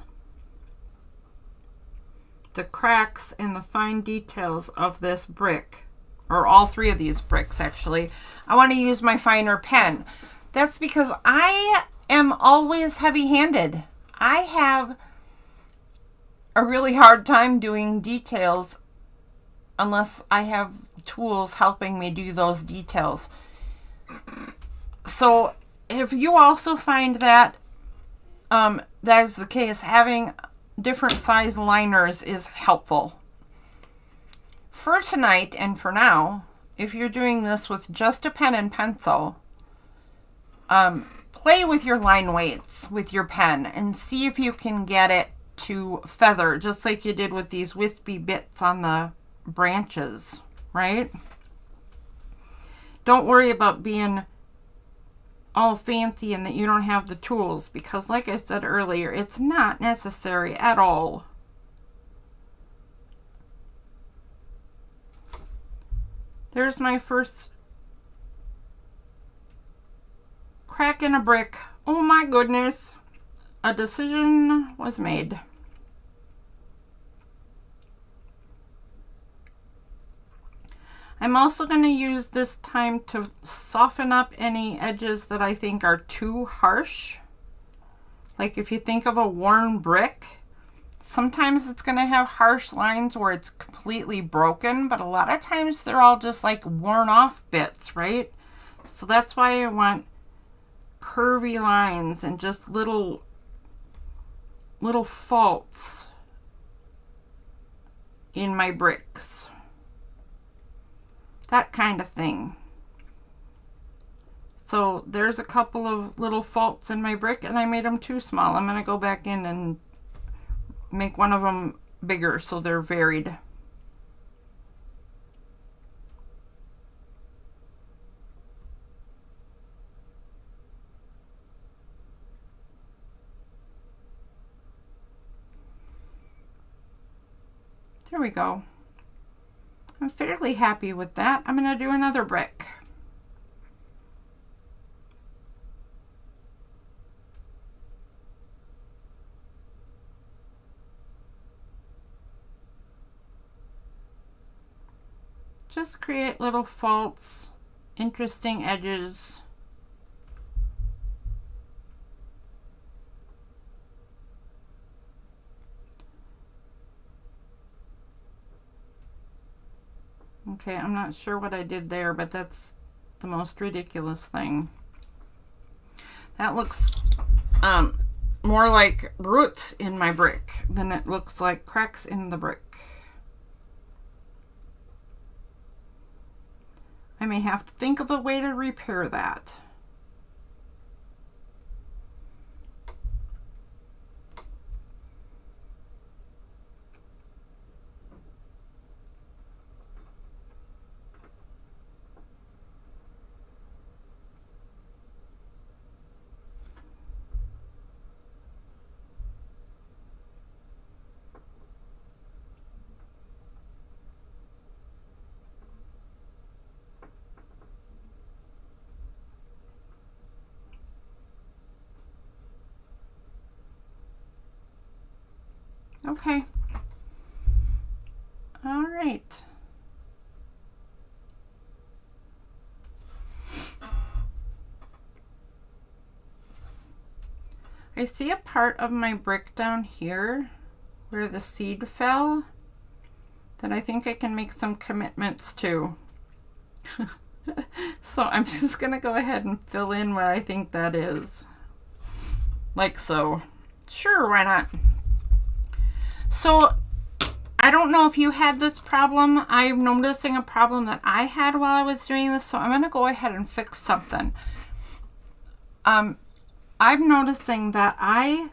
[SPEAKER 1] the cracks and the fine details of this brick, or all three of these bricks actually, I want to use my finer pen. That's because I am always heavy-handed. I have a really hard time doing details unless I have tools helping me do those details. So if you also find that that is the case, having different size liners is helpful. For tonight and for now, if you're doing this with just a pen and pencil, play with your line weights with your pen and see if you can get it to feather, just like you did with these wispy bits on the branches, right? Don't worry about being all fancy and that you don't have the tools, because like I said earlier, it's not necessary at all. There's my first crack in a brick. Oh my goodness. A decision was made. I'm also going to use this time to soften up any edges that I think are too harsh. Like if you think of a worn brick, sometimes it's going to have harsh lines where it's completely broken, but a lot of times they're all just like worn off bits, right? So that's why I want curvy lines and just little faults in my bricks. That kind of thing. So there's a couple of little faults in my brick and I made them too small. I'm going to go back in and make one of them bigger so they're varied. There we go. I'm fairly happy with that. I'm going to do another brick. Just create little faults, interesting edges. Okay, I'm not sure what I did there, but that's the most ridiculous thing. That looks more like roots in my brick than it looks like cracks in the brick. I may have to think of a way to repair that. Okay. All right. I see a part of my brick down here where the seed fell that I think I can make some commitments to. So I'm just gonna go ahead and fill in where I think that is. Like so. Sure, why not? So I don't know if you had this problem. I'm noticing a problem that I had while I was doing this, so I'm gonna go ahead and fix something. I'm noticing that I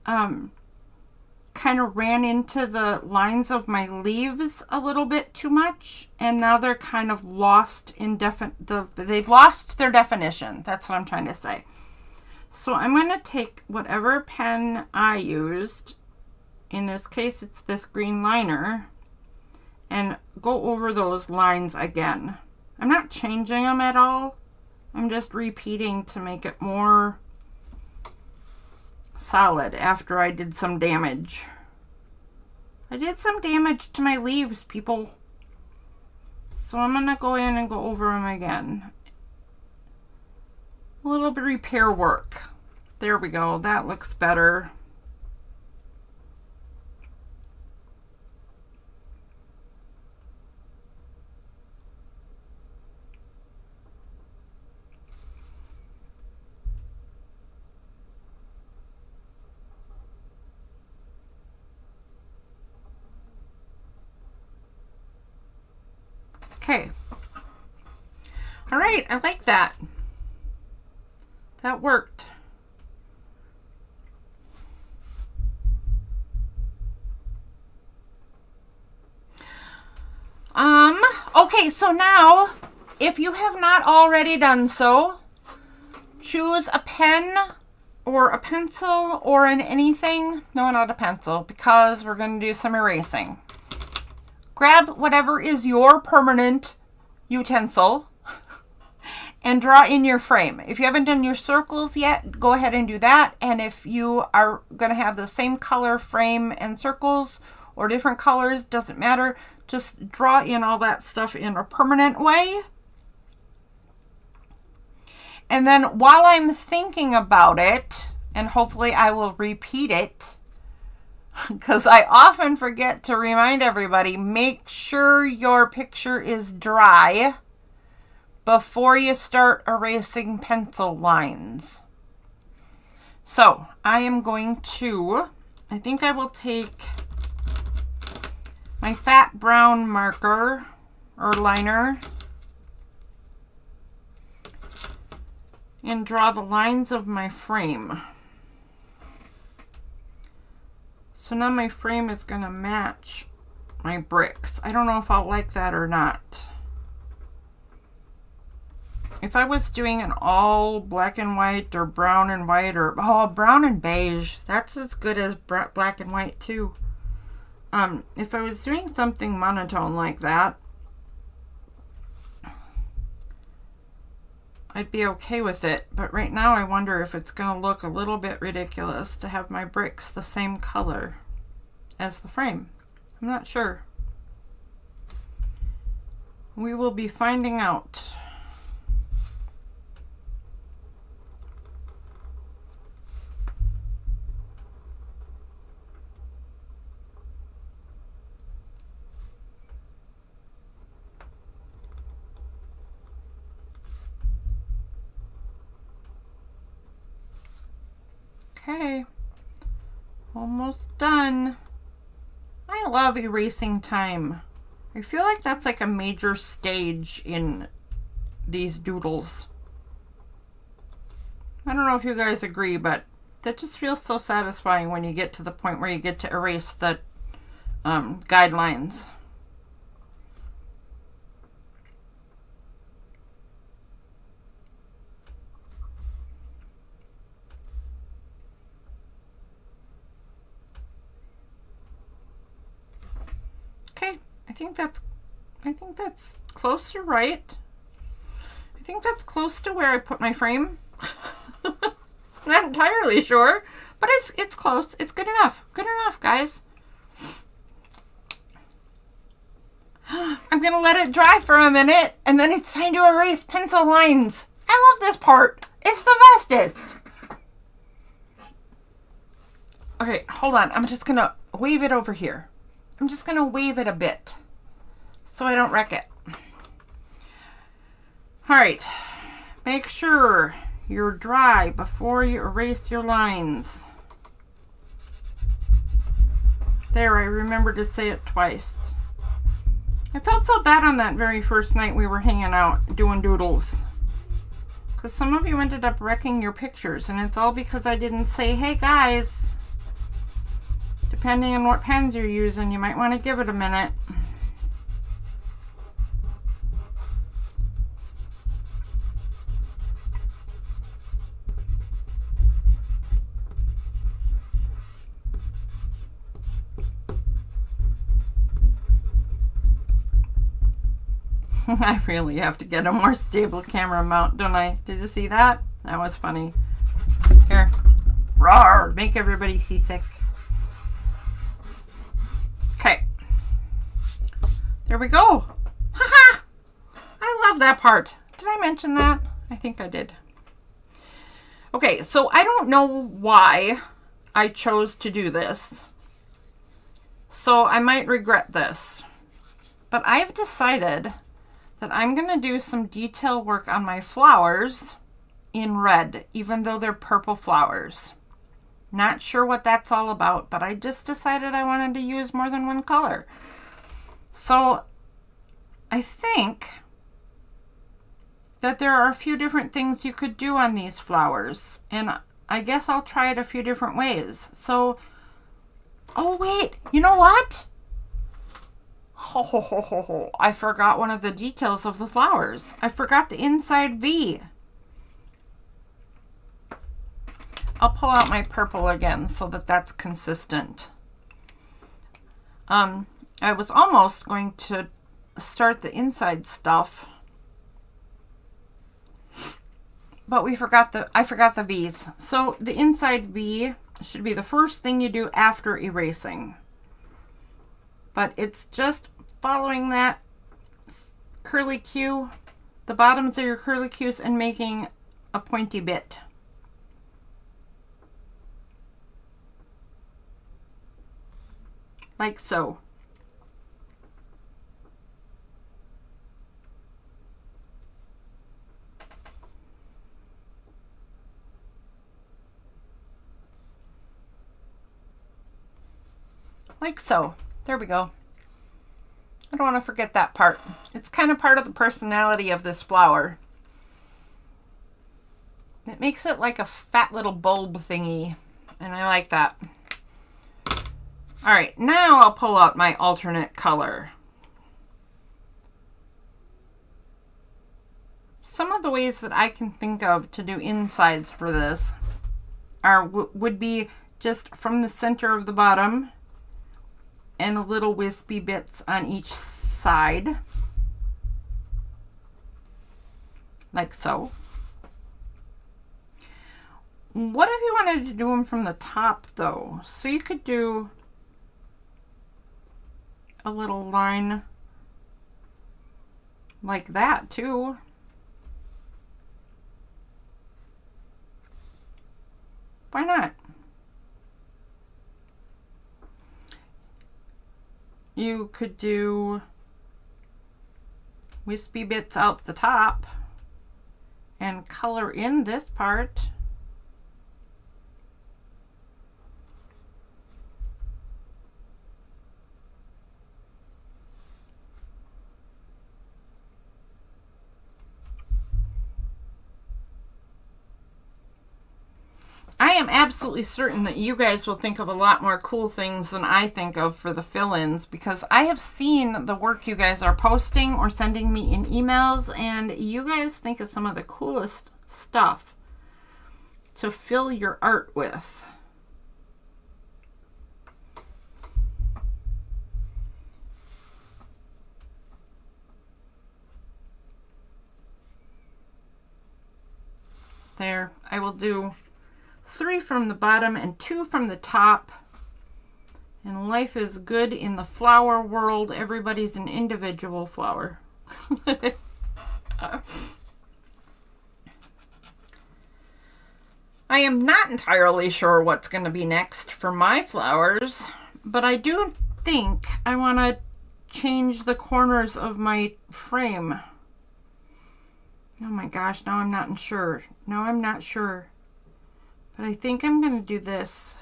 [SPEAKER 1] kind of ran into the lines of my leaves a little bit too much, and now they're kind of lost in they've lost their definition. That's what I'm trying to say. So I'm going to take whatever pen I used, in this case it's this green liner, and go over those lines again. I'm not changing them at all. I'm just repeating to make it more solid after I did some damage. I did some damage to my leaves, people. So I'm going to go in and go over them again. A little bit of repair work. There we go. That looks better. Okay. All right, I like that. That worked. Okay, so now, if you have not already done so, choose a pen or a pencil or an anything. No, not a pencil, because we're going to do some erasing. Grab whatever is your permanent utensil and draw in your frame. If you haven't done your circles yet, go ahead and do that. And if you are going to have the same color frame and circles or different colors, doesn't matter. Just draw in all that stuff in a permanent way. And then while I'm thinking about it, and hopefully I will repeat it, because I often forget to remind everybody, make sure your picture is dry before you start erasing pencil lines. So I am going to, I think I will take my fat brown marker or liner and draw the lines of my frame. So now my frame is going to match my bricks. I don't know if I'll like that or not. If I was doing an all black and white or brown and white or brown and beige, that's as good as black and white too. If I was doing something monotone like that, I'd be okay with it. But right now I wonder if it's going to look a little bit ridiculous to have my bricks the same color as the frame. I'm not sure. We will be finding out. Okay. Almost done. I love erasing time. I feel like that's like a major stage in these doodles. I don't know if you guys agree, but that just feels so satisfying when you get to the point where you get to erase the guidelines. Okay, I think that's close to right. I think that's close to where I put my frame. Not entirely sure, but it's close. It's good enough. Good enough, guys. I'm gonna let it dry for a minute, and then it's time to erase pencil lines. I love this part. It's the bestest. Okay, hold on. I'm just gonna wave it over here. I'm just gonna wave it a bit so I don't wreck it. All right, make sure you're dry before you erase your lines. There, I remember to say it twice. I felt so bad on that very first night we were hanging out doing doodles, because some of you ended up wrecking your pictures, and it's all because I didn't say, hey guys, depending on what pens you're using, you might want to give it a minute. I really have to get a more stable camera mount, don't I? Did you see that? That was funny. Here. Roar! Make everybody seasick. Okay. There we go. Haha! I love that part. Did I mention that? I think I did. Okay, so I don't know why I chose to do this. So I might regret this. But I've decided that I'm going to do some detail work on my flowers in red, even though they're purple flowers. Not sure what that's all about, but I just decided I wanted to use more than one color. So I think that there are a few different things you could do on these flowers, and I guess I'll try it a few different ways. So, oh wait, you know what? I forgot one of the details of the flowers. I forgot the inside V. I'll pull out my purple again so that that's consistent. I was almost going to start the inside stuff, but I forgot the V's. So the inside V should be the first thing you do after erasing. But it's just following that curly Q, the bottoms of your curly Qs, and making a pointy bit. Like so. Like so. There we go. I don't want to forget that part. It's kind of part of the personality of this flower. It makes it like a fat little bulb thingy, and I like that. All right, now I'll pull out my alternate color. Some of the ways that I can think of to do insides for this would be just from the center of the bottom and little wispy bits on each side, like so. What if you wanted to do them from the top though? So you could do a little line like that too. Why not? You could do wispy bits out the top and color in this part. am absolutely certain that you guys will think of a lot more cool things than I think of for the fill-ins, because I have seen the work you guys are posting or sending me in emails, and you guys think of some of the coolest stuff to fill your art with. There, I will do 3 from the bottom and 2 from the top. And life is good in the flower world. Everybody's an individual flower. I am not entirely sure what's going to be next for my flowers, but I do think I want to change the corners of my frame. Oh my gosh, now I'm not sure. Now I'm not sure. But I think I'm going to do this.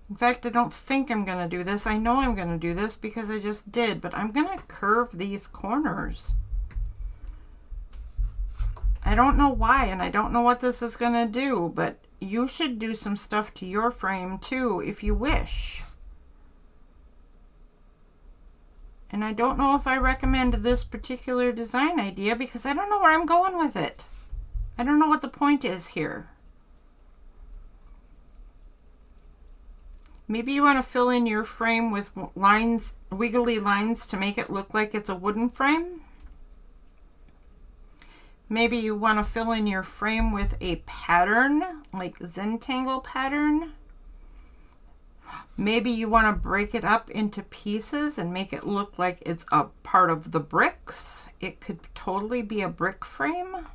[SPEAKER 1] In fact, I don't think I'm going to do this. I know I'm going to do this because I just did, but I'm going to curve these corners. I don't know why, and I don't know what this is going to do, but you should do some stuff to your frame too if you wish. And I don't know if I recommend this particular design idea because I don't know where I'm going with it. I don't know what the point is here. Maybe you want to fill in your frame with lines, wiggly lines, to make it look like it's a wooden frame. Maybe you want to fill in your frame with a pattern, like zentangle pattern. Maybe you want to break it up into pieces and make it look like it's a part of the bricks. It could totally be a brick frame.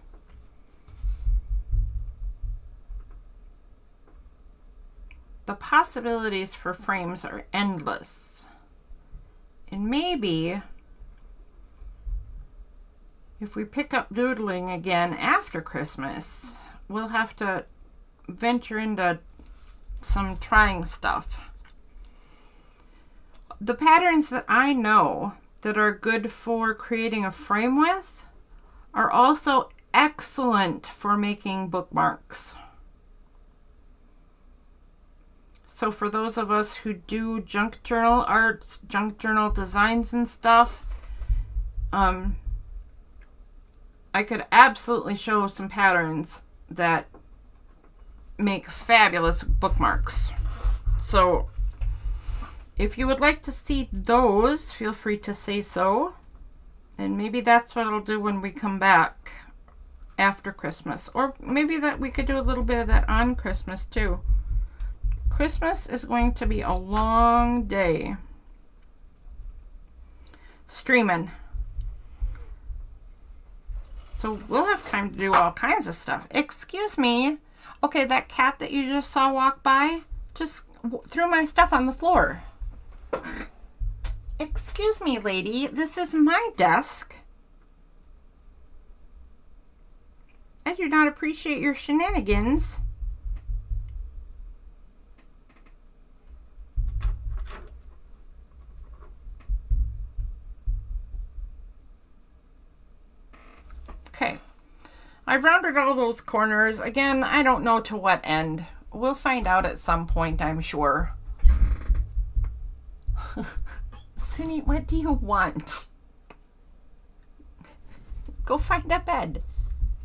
[SPEAKER 1] The possibilities for frames are endless. And maybe if we pick up doodling again after Christmas, we'll have to venture into some trying stuff. The patterns that I know that are good for creating a frame with are also excellent for making bookmarks. So for those of us who do junk journal art, junk journal designs and stuff, I could absolutely show some patterns that make fabulous bookmarks. So if you would like to see those, feel free to say so. And maybe that's what I'll do when we come back after Christmas. Or maybe that we could do a little bit of that on Christmas too. Christmas is going to be a long day. Streaming. So we'll have time to do all kinds of stuff. Excuse me. Okay, that cat that you just saw walk by just threw my stuff on the floor. Excuse me, lady. This is my desk. I do not appreciate your shenanigans. Okay, I've rounded all those corners. Again, I don't know to what end. We'll find out at some point, I'm sure. Sunny, what do you want? Go find a bed.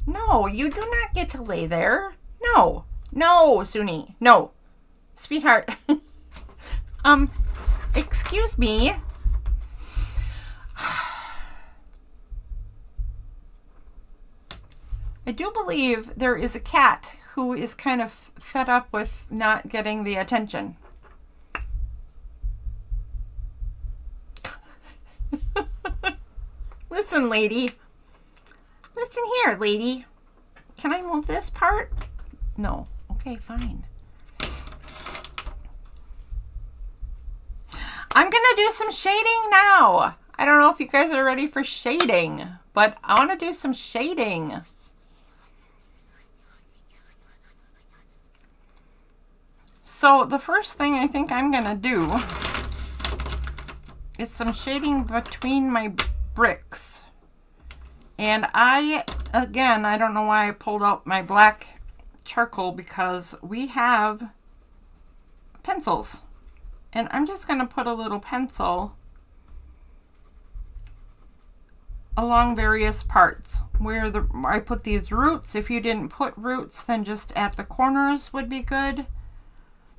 [SPEAKER 1] No, you do not get to lay there. No, no, Sunny, no. Sweetheart. Excuse me. I do believe there is a cat who is kind of fed up with not getting the attention. Listen, lady. Listen here, lady. Can I move this part? No. Okay, fine. I'm gonna do some shading now. I don't know if you guys are ready for shading, but I want to do some shading. So the first thing I think I'm gonna do is some shading between my bricks. And again, I don't know why I pulled out my black charcoal because we have pencils. And I'm just going to put a little pencil along various parts where I put these roots. If you didn't put roots, then just at the corners would be good.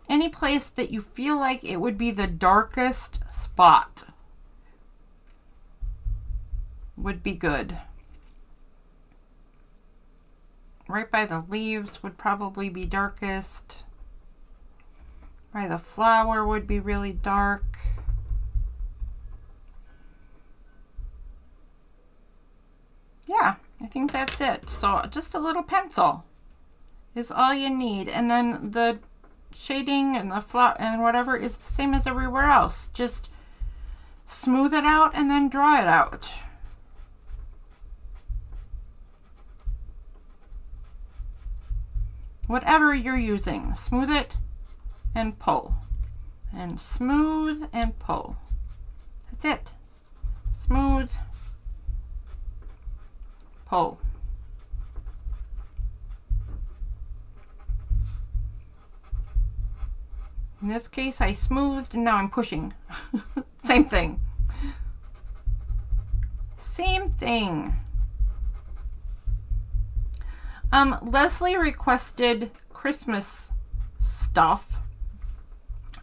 [SPEAKER 1] Any place that you feel like it would be the darkest spot would be good. Right by the leaves would probably be darkest. By the flower would be really dark. Yeah, I think that's it. So just a little pencil is all you need. And then the shading and the flower and whatever is the same as everywhere else. Just smooth it out and then draw it out. Whatever you're using, smooth it and pull. And smooth and pull. That's it. Smooth, pull. In this case, I smoothed and now I'm pushing. Same thing. Same thing. Leslie requested Christmas stuff,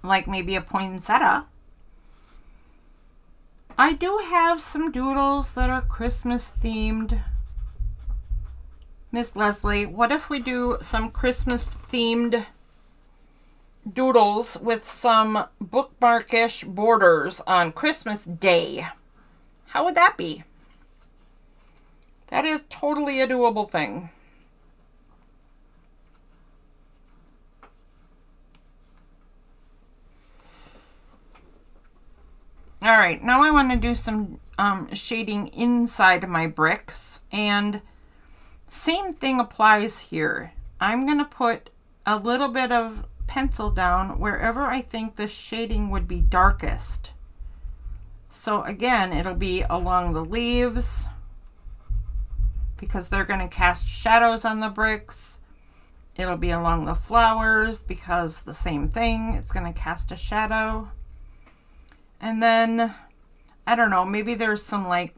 [SPEAKER 1] like maybe a poinsettia. I do have some doodles that are Christmas themed. Miss Leslie, what if we do some Christmas themed doodles with some bookmarkish borders on Christmas Day? How would that be? That is totally a doable thing. All right, now I want to do some shading inside my bricks, and same thing applies here. I'm going to put a little bit of pencil down wherever I think the shading would be darkest. So again, it'll be along the leaves because they're going to cast shadows on the bricks. It'll be along the flowers because the same thing, it's going to cast a shadow. And then, I don't know, maybe there's some like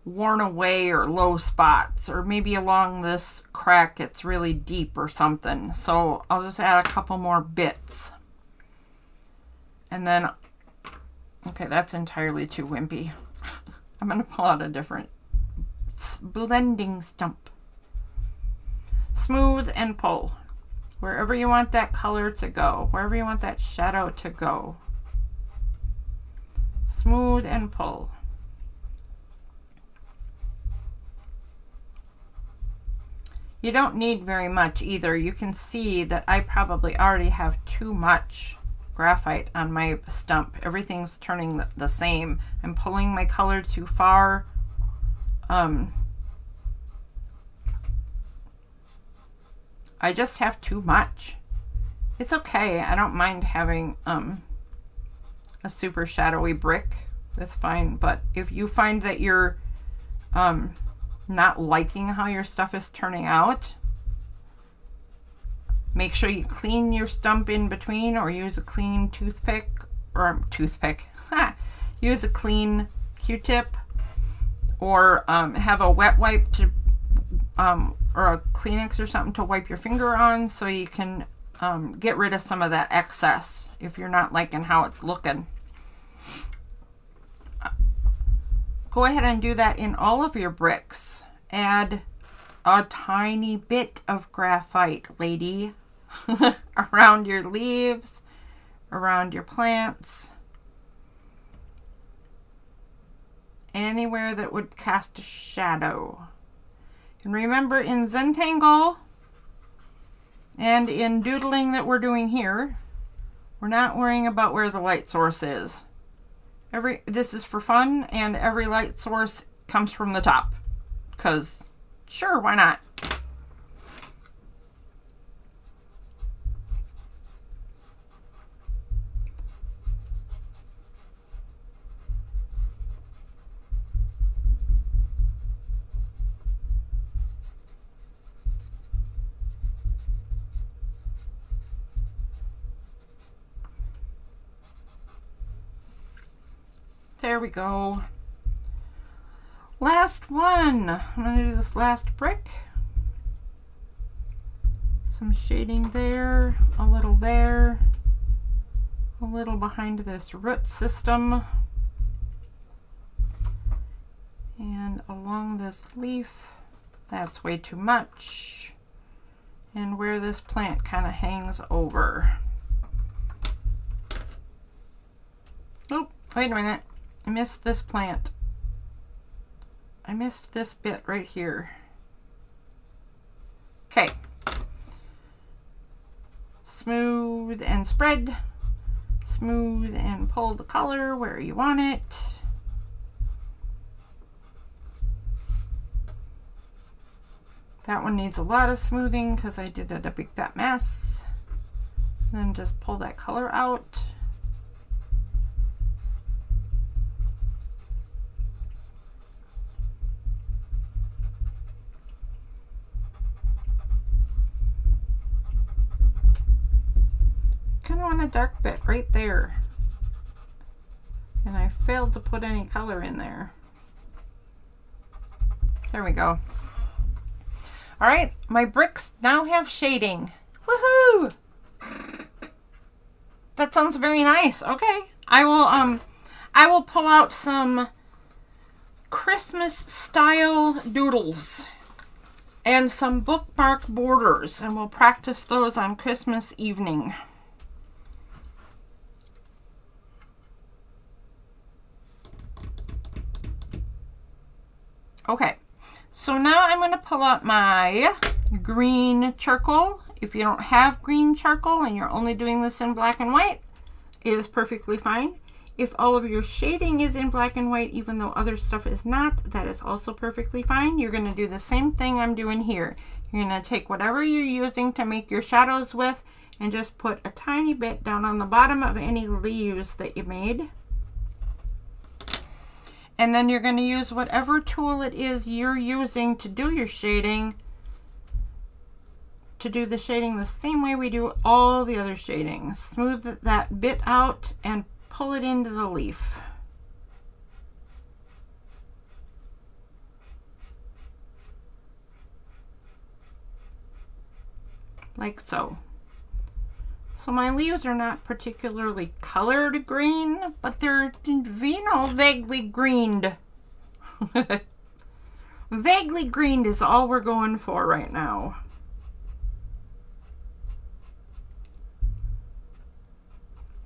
[SPEAKER 1] worn away or low spots, or maybe along this crack it's really deep or something. So I'll just add a couple more bits. And then, okay, that's entirely too wimpy. I'm going to pull out a different blending stump. Smooth and pull. Wherever you want that color to go, wherever you want that shadow to go. Smooth and pull. You don't need very much either. You can see that I probably already have too much graphite on my stump. Everything's turning the same. I'm pulling my color too far. I just have too much. It's okay. I don't mind having a super shadowy brick. That's fine. But if you find that you're not liking how your stuff is turning out, make sure you clean your stump in between, or use a clean toothpick, use a clean Q-tip, or have a wet wipe to or a Kleenex or something to wipe your finger on, so you can get rid of some of that excess if you're not liking how it's looking. Go ahead and do that in all of your bricks. Add a tiny bit of graphite, lady, around your leaves, around your plants, anywhere that would cast a shadow. And remember, in zentangle and in doodling that we're doing here, we're not worrying about where the light source is. This is for fun, and every light source comes from the top, because sure, why not? There we go. Last one. I'm going to do this last brick. Some shading there, a little there, a little behind this root system, and along this leaf. That's way too much. And where this plant kind of hangs over. Oh, wait a minute. I missed this plant. I missed this bit right here. Okay. Smooth and spread. Smooth and pull the color where you want it. That one needs a lot of smoothing because I did it a big fat mess. Then just pull that color out. Kind of want a dark bit right there. And I failed to put any color in there. There we go. All right, my bricks now have shading. Woohoo! That sounds very nice. Okay, I will pull out some Christmas style doodles and some bookmark borders, and we'll practice those on Christmas evening. Okay, so now I'm going to pull out my green charcoal. If you don't have green charcoal and you're only doing this in black and white, it is perfectly fine. If all of your shading is in black and white, even though other stuff is not, that is also perfectly fine. You're going to do the same thing I'm doing here. You're going to take whatever you're using to make your shadows with and just put a tiny bit down on the bottom of any leaves that you made. And then you're going to use whatever tool it is you're using to do your shading, to do the shading the same way we do all the other shadings. Smooth that bit out and pull it into the leaf. Like so. So my leaves are not particularly colored green, but they're, you know, vaguely greened. Vaguely greened is all we're going for right now.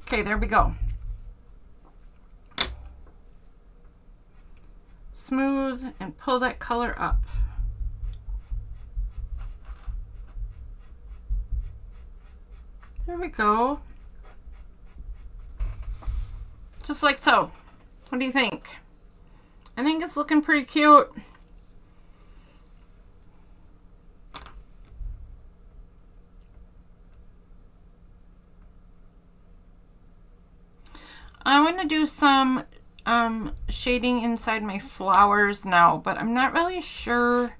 [SPEAKER 1] Okay, there we go. Smooth and pull that color up. There we go. Just like so. What do you think? I think it's looking pretty cute. I want to do some shading inside my flowers now, but I'm not really sure.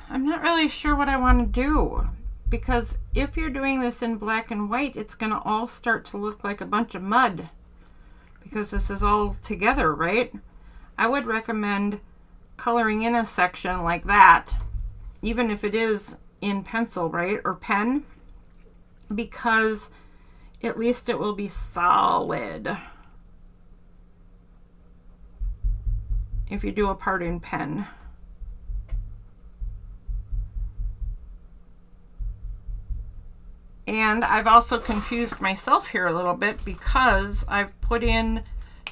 [SPEAKER 1] I'm not really sure what I want to do. Because if you're doing this in black and white, it's going to all start to look like a bunch of mud. Because this is all together, right? I would recommend coloring in a section like that, even if it is in pencil, right? Or pen. Because at least it will be solid. If you do a part in pen. And I've also confused myself here a little bit because I've put in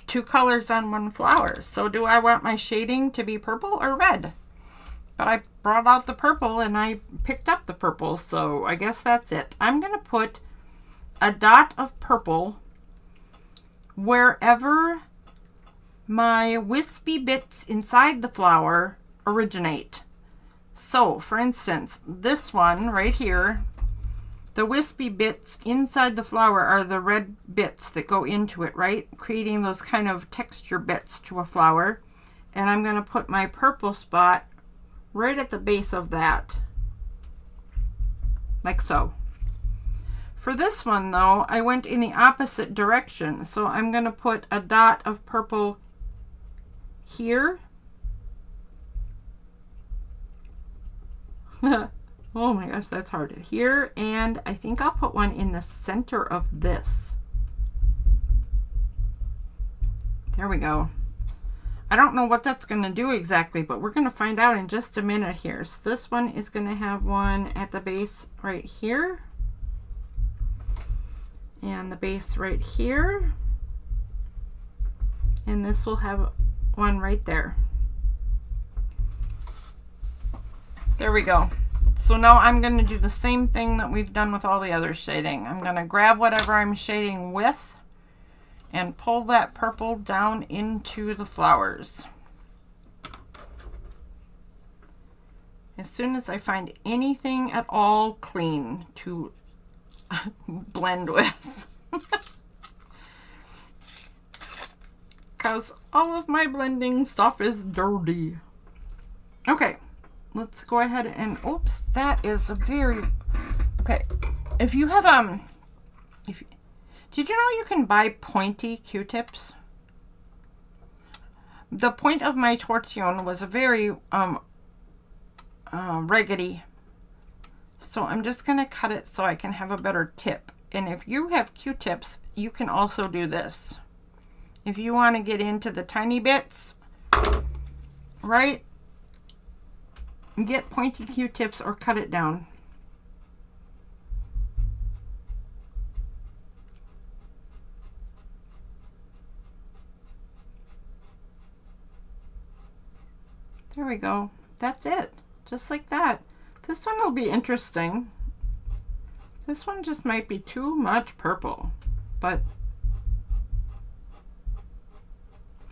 [SPEAKER 1] two colors on one flower. So do I want my shading to be purple or red? But I brought out the purple and I picked up the purple, so I guess that's it. I'm going to put a dot of purple wherever my wispy bits inside the flower originate. So, for instance, this one right here, the wispy bits inside the flower are the red bits that go into it, right? Creating those kind of texture bits to a flower. And I'm going to put my purple spot right at the base of that. Like so. For this one though, I went in the opposite direction. So I'm going to put a dot of purple here. Oh my gosh, that's hard. Here, and I think I'll put one in the center of this. There we go. I don't know what that's going to do exactly, but we're going to find out in just a minute here. So this one is going to have one at the base right here. And the base right here. And this will have one right there. There we go. So now I'm going to do the same thing that we've done with all the other shading. I'm going to grab whatever I'm shading with and pull that purple down into the flowers. As soon as I find anything at all clean to blend with. Because all of my blending stuff is dirty. Okay. Let's go ahead and, oops, that is a very, okay. If you have, did you know you can buy pointy Q-tips? The point of my tortillon was a very, raggedy. So I'm just going to cut it so I can have a better tip. And if you have Q-tips, you can also do this. If you want to get into the tiny bits, right? Get pointy Q-tips or cut it down. There we go. That's it. Just like that. This one will be interesting. This one just might be too much purple, but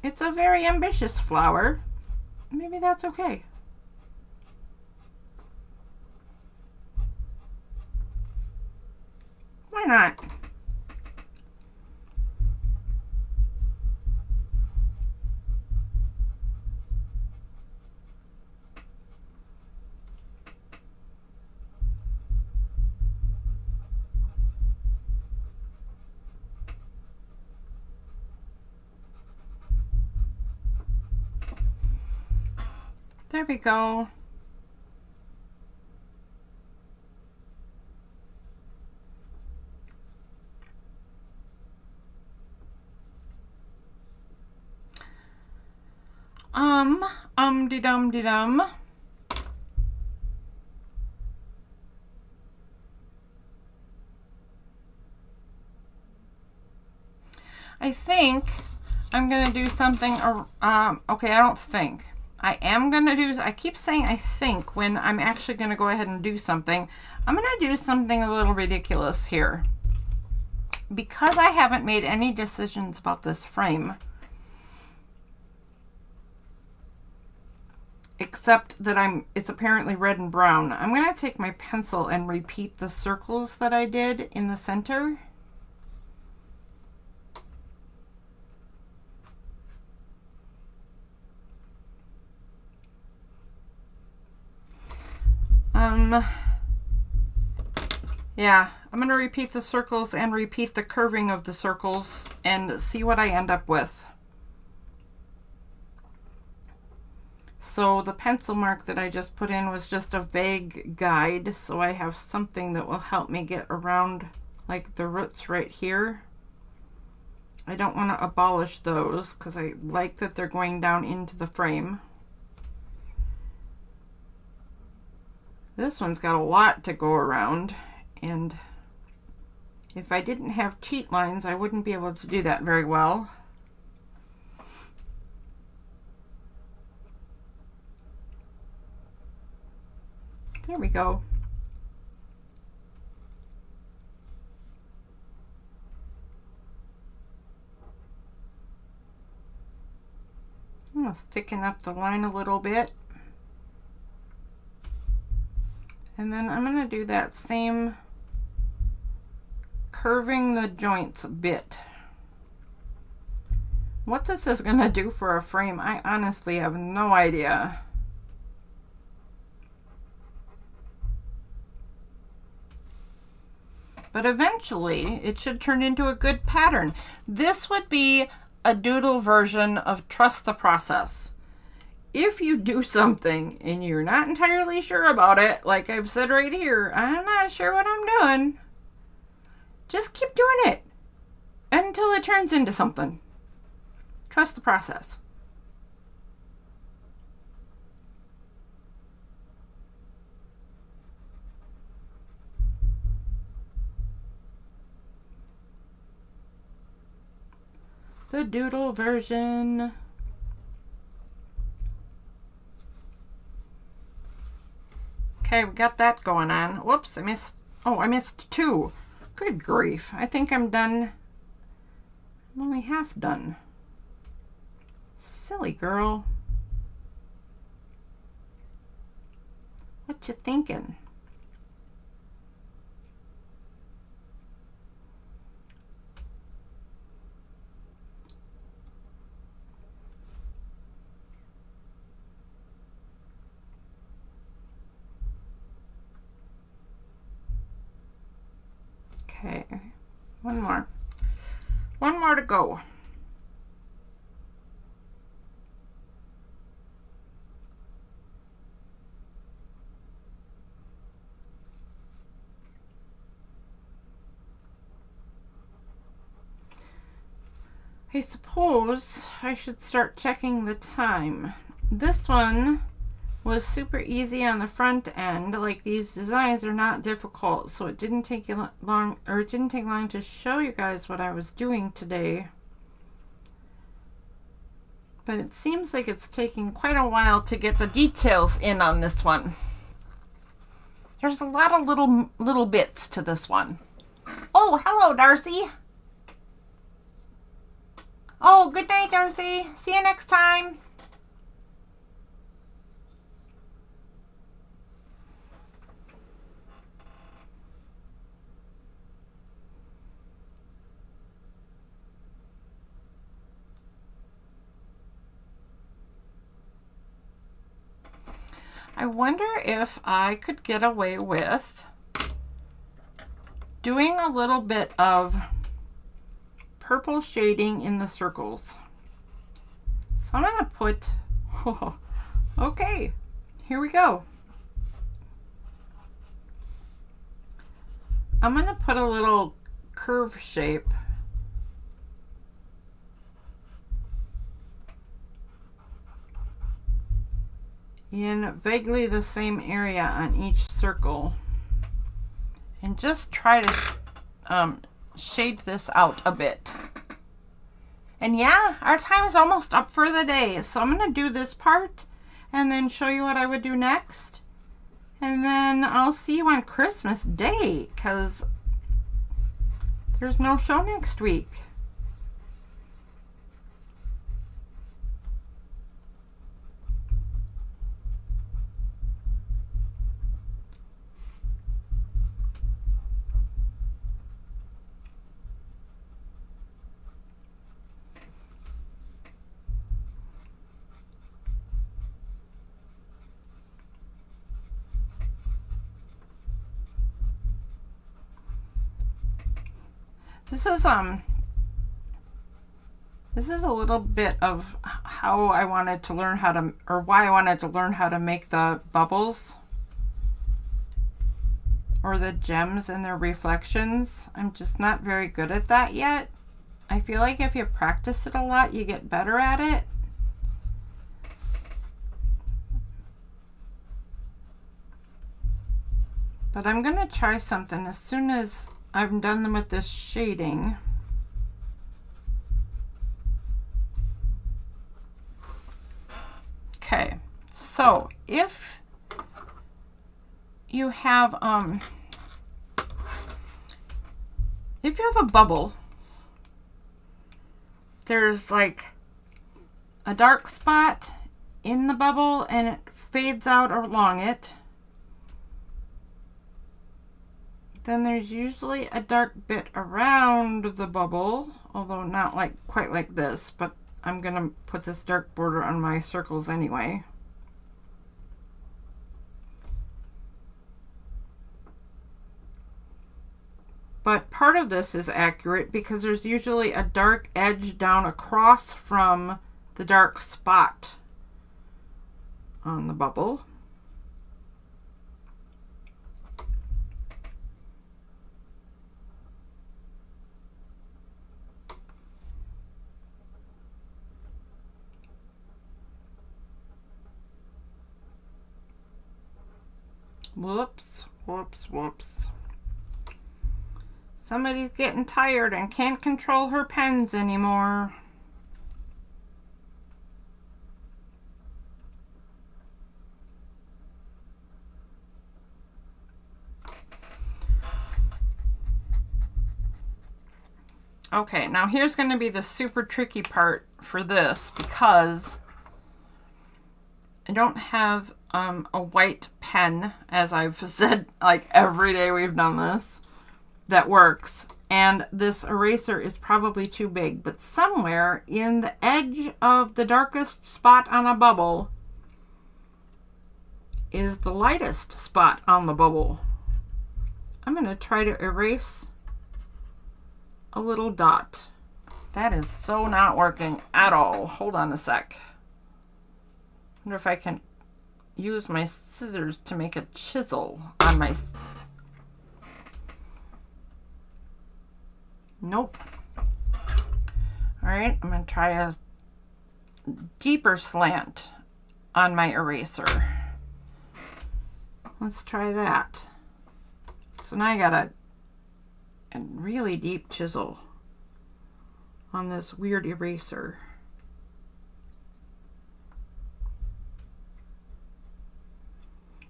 [SPEAKER 1] it's a very ambitious flower. Maybe that's okay. Why not? There we go. De-dum. I think I'm going to do something, okay, I don't think. I am going to do, I keep saying I think when I'm actually going to go ahead and do something. I'm going to do something a little ridiculous here. Because I haven't made any decisions about this frame, except that it's apparently red and brown. I'm going to take my pencil and repeat the circles that I did in the center. Yeah, I'm going to repeat the circles and repeat the curving of the circles and see what I end up with. So the pencil mark that I just put in was just a vague guide, so I have something that will help me get around like the roots right here. I don't want to abolish those because I like that they're going down into the frame. This one's got a lot to go around, and if I didn't have cheat lines, I wouldn't be able to do that very well. There we go. I'm going to thicken up the line a little bit. And then I'm going to do that same curving the joints bit. What this is going to do for a frame, I honestly have no idea. but eventually it should turn into a good pattern. This would be a doodle version of trust the process. If you do something and you're not entirely sure about it, like I've said right here, I'm not sure what I'm doing, just keep doing it until it turns into something. Trust the process. The doodle version. Okay, we got that going on. Whoops, I missed 2. Good grief. I think I'm done. I'm only half done. Silly girl. What you thinking? Okay, one more to go. I suppose I should start checking the time. This one was super easy on the front end. Like, these designs are not difficult, so it didn't take long to show you guys what I was doing today. But it seems like it's taking quite a while to get the details in on this one. There's a lot of little bits to this one. Oh, hello, Darcy. Oh, good night, Darcy. See you next time. I wonder if I could get away with doing a little bit of purple shading in the circles. So I'm going to put, okay, here we go. I'm going to put a little curve shape in vaguely the same area on each circle, and just try to shade this out a bit. And yeah, our time is almost up for the day, so I'm going to do this part and then show you what I would do next, and then I'll see you on Christmas Day, because there's no show next week. This is a little bit of how I wanted to learn how to, or why I wanted to learn how to make the bubbles or the gems and their reflections. I'm just not very good at that yet. I feel like if you practice it a lot, you get better at it. But I'm gonna try something as soon as I'm done with this shading. Okay, so if you have a bubble, there's like a dark spot in the bubble and it fades out along it. Then there's usually a dark bit around the bubble, although not like quite like this, but I'm gonna put this dark border on my circles anyway. But part of this is accurate because there's usually a dark edge down across from the dark spot on the bubble. Whoops, whoops, whoops. Somebody's getting tired and can't control her pens anymore. Okay, now here's going to be the super tricky part for this because I don't have a white pen, as I've said like every day we've done this, that works. And this eraser is probably too big, but somewhere in the edge of the darkest spot on a bubble is the lightest spot on the bubble. I'm going to try to erase a little dot. That is so not working at all. Hold on a sec. Wonder if I can use my scissors to make a chisel on my... Nope. Alright, I'm going to try a deeper slant on my eraser. Let's try that. So now I got a really deep chisel on this weird eraser.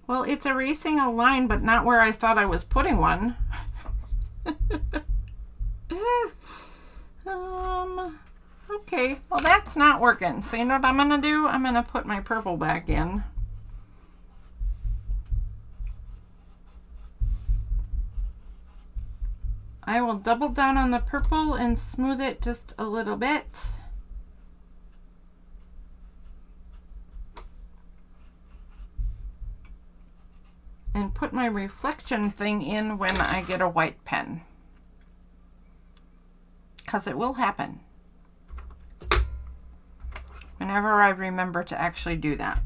[SPEAKER 1] Well, it's erasing a line, but not where I thought I was putting one. Okay, well that's not working. So you know what I'm gonna do? I'm gonna put my purple back in. I will double down on the purple and smooth it just a little bit. And put my reflection thing in when I get a white pen. Because it will happen. Whenever I remember to actually do that.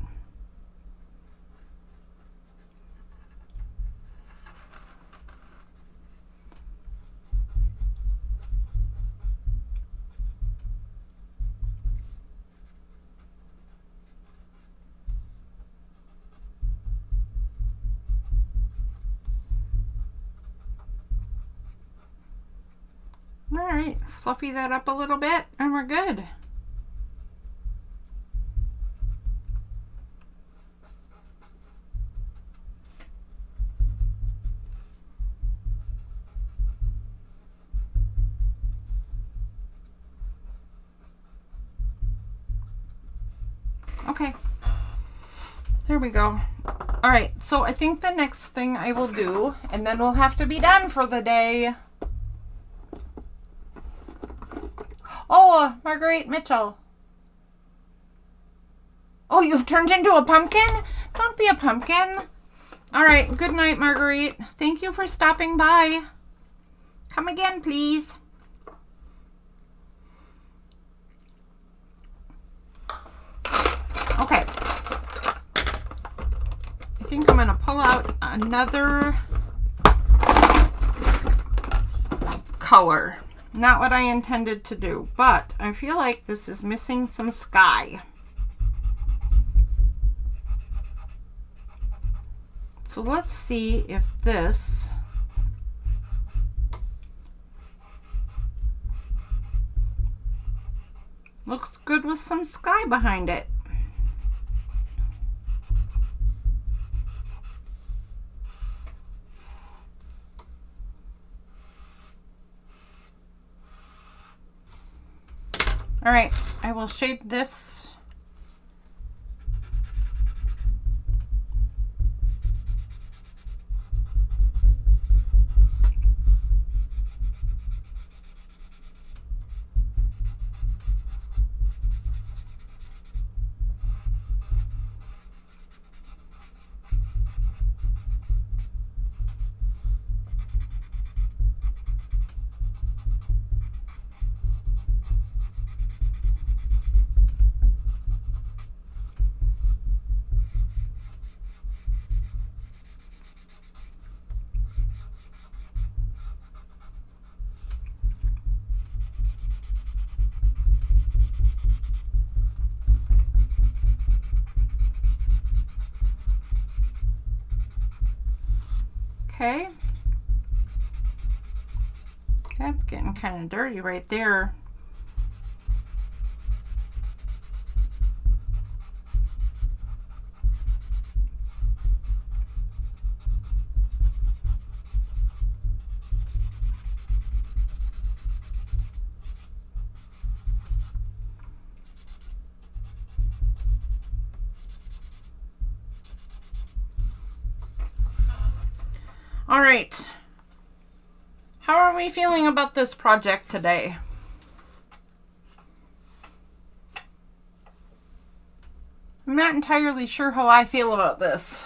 [SPEAKER 1] All right, fluffy that up a little bit and we're good. Okay, there we go. All right, so I think the next thing I will do, and then we'll have to be done for the day. Oh, Marguerite Mitchell. Oh, you've turned into a pumpkin? Don't be a pumpkin. All right, good night, Marguerite. Thank you for stopping by. Come again, please. Okay. I think I'm going to pull out another color. Not what I intended to do, but I feel like this is missing some sky. So let's see if this looks good with some sky behind it. All right, I will shape this. Okay. That's getting kind of dirty right there. All right. How are we feeling about this project today? I'm not entirely sure how I feel about this.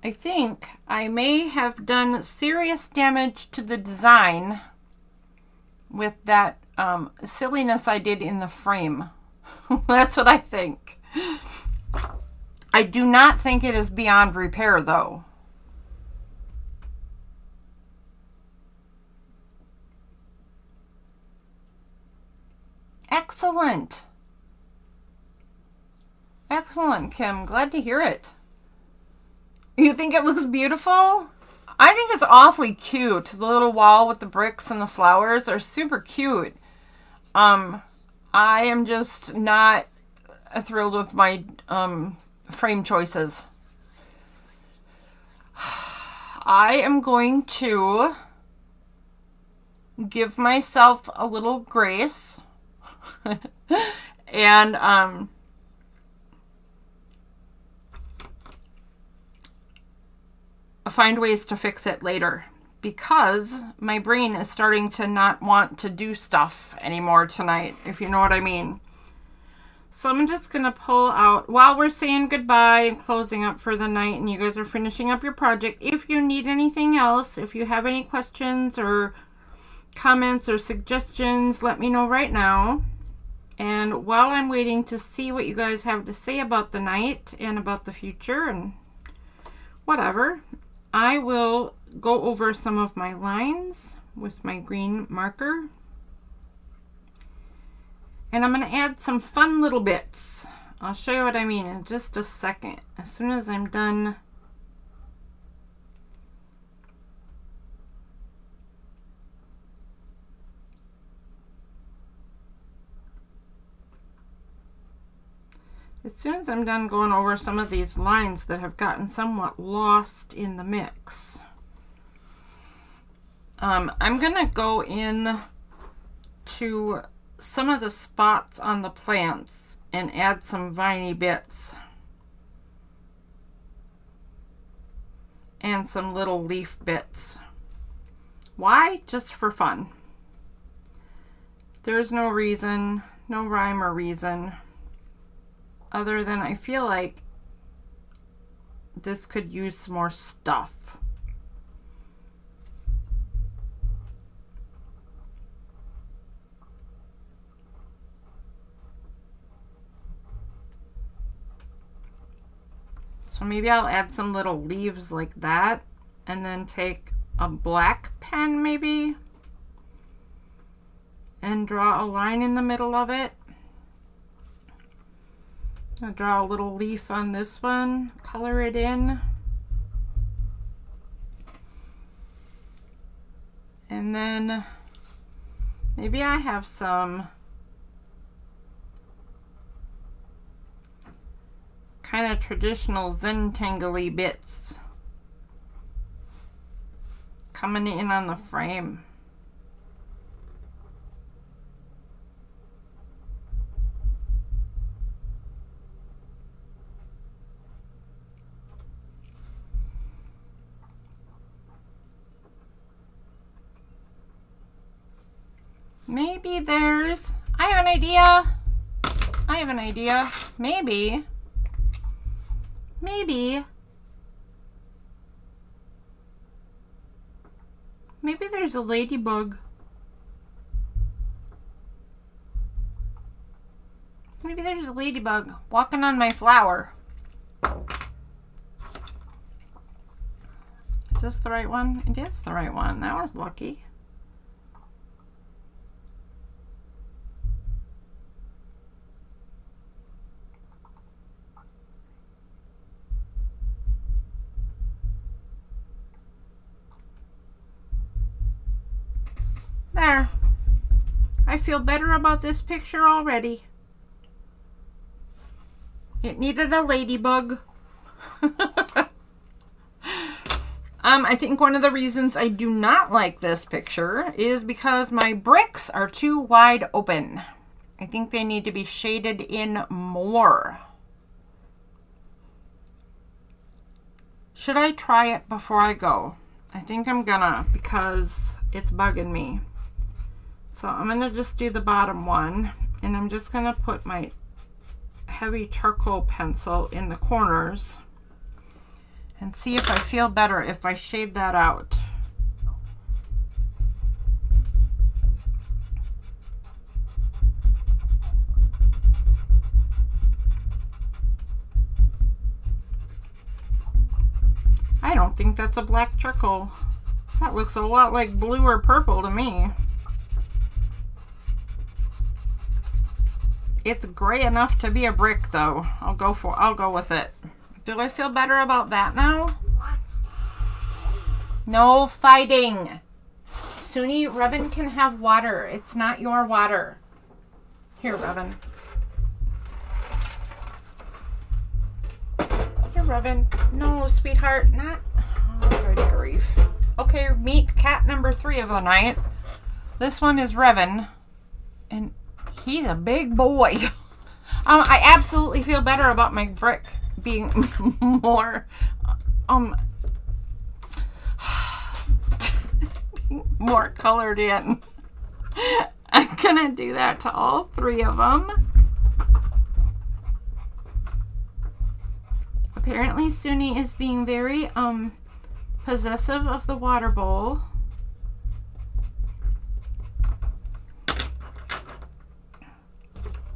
[SPEAKER 1] I think I may have done serious damage to the design with that silliness I did in the frame. That's what I think. I do not think it is beyond repair, though. Excellent. Excellent, Kim. Glad to hear it. You think it looks beautiful? I think it's awfully cute. The little wall with the bricks and the flowers are super cute. I am just not thrilled with my frame choices. I am going to give myself a little grace and find ways to fix it later, because my brain is starting to not want to do stuff anymore tonight, if you know what I mean. So I'm just going to pull out, while we're saying goodbye and closing up for the night and you guys are finishing up your project, if you need anything else, if you have any questions or comments or suggestions, let me know right now. And while I'm waiting to see what you guys have to say about the night and about the future and whatever, I will go over some of my lines with my green marker. And I'm going to add some fun little bits. I'll show you what I mean in just a second. As soon as I'm done going over some of these lines that have gotten somewhat lost in the mix, I'm going to go in to some of the spots on the plants and add some viney bits and some little leaf bits. Why? Just for fun. There's no reason, no rhyme or reason, other than I feel like this could use some more stuff. So maybe I'll add some little leaves like that, and then take a black pen maybe and draw a line in the middle of it. I'll draw a little leaf on this one, color it in, and then maybe I have some kind of traditional zentangle-y bits coming in on the frame. Maybe there's, I have an idea. Maybe there's a ladybug. Maybe there's a ladybug walking on my flower. Is this the right one? It is the right one. That was lucky. I feel better about this picture already. It needed a ladybug. I think one of the reasons I do not like this picture is because my bricks are too wide open. I think they need to be shaded in more. Should I try it before I go? I think I'm gonna, because it's bugging me. So I'm gonna just do the bottom one, and I'm just gonna put my heavy charcoal pencil in the corners and see if I feel better if I shade that out. I don't think that's a black charcoal. That looks a lot like blue or purple to me. It's gray enough to be a brick though. I'll go with it. Do I feel better about that now? No fighting. Suni, Revan can have water. It's not your water. Here, Revan. Here, Revan. No, sweetheart. Not. Oh, good grief. Okay, meet cat number 3 of the night. This one is Revan. And he's a big boy. I absolutely feel better about my brick being more more colored in. I'm gonna do that to all 3 of them. Apparently Suni is being very possessive of the water bowl.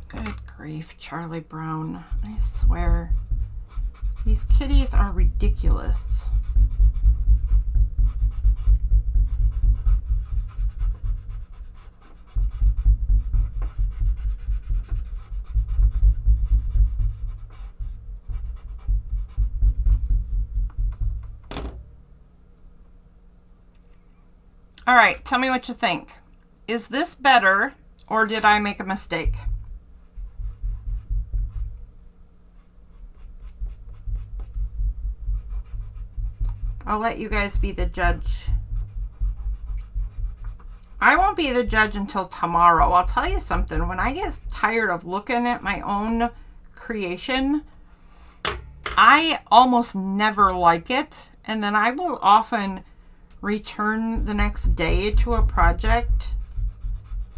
[SPEAKER 1] Good grief, Charlie Brown. I swear. These kitties are ridiculous. All right, tell me what you think. Is this better, or did I make a mistake? I'll let you guys be the judge. I won't be the judge until tomorrow. I'll tell you something. When I get tired of looking at my own creation, I almost never like it. And then I will often return the next day to a project,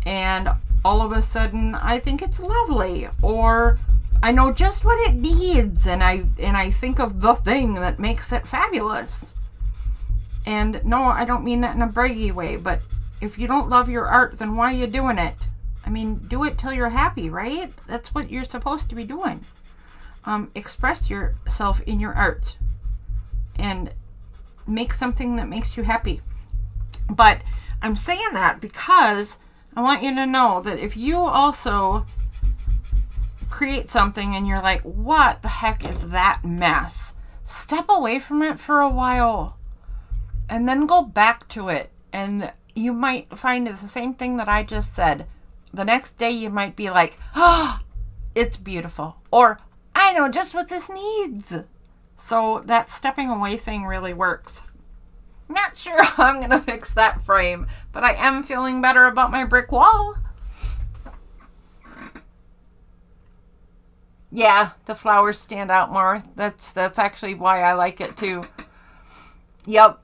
[SPEAKER 1] and all of a sudden I think it's lovely, or I know just what it needs, and I think of the thing that makes it fabulous. And no, I don't mean that in a braggy way, but if you don't love your art, then why are you doing it? I mean, do it till you're happy, right? That's what you're supposed to be doing. Express yourself in your art and make something that makes you happy. But I'm saying that because I want you to know that if you also create something and you're like, what the heck is that mess? Step away from it for a while and then go back to it, and you might find it's the same thing that I just said. The next day you might be like, oh, it's beautiful, or I know just what this needs. So that stepping away thing really works. Not sure how I'm going to fix that frame, but I am feeling better about my brick wall. Yeah, the flowers stand out more. That's actually why I like it too. Yep.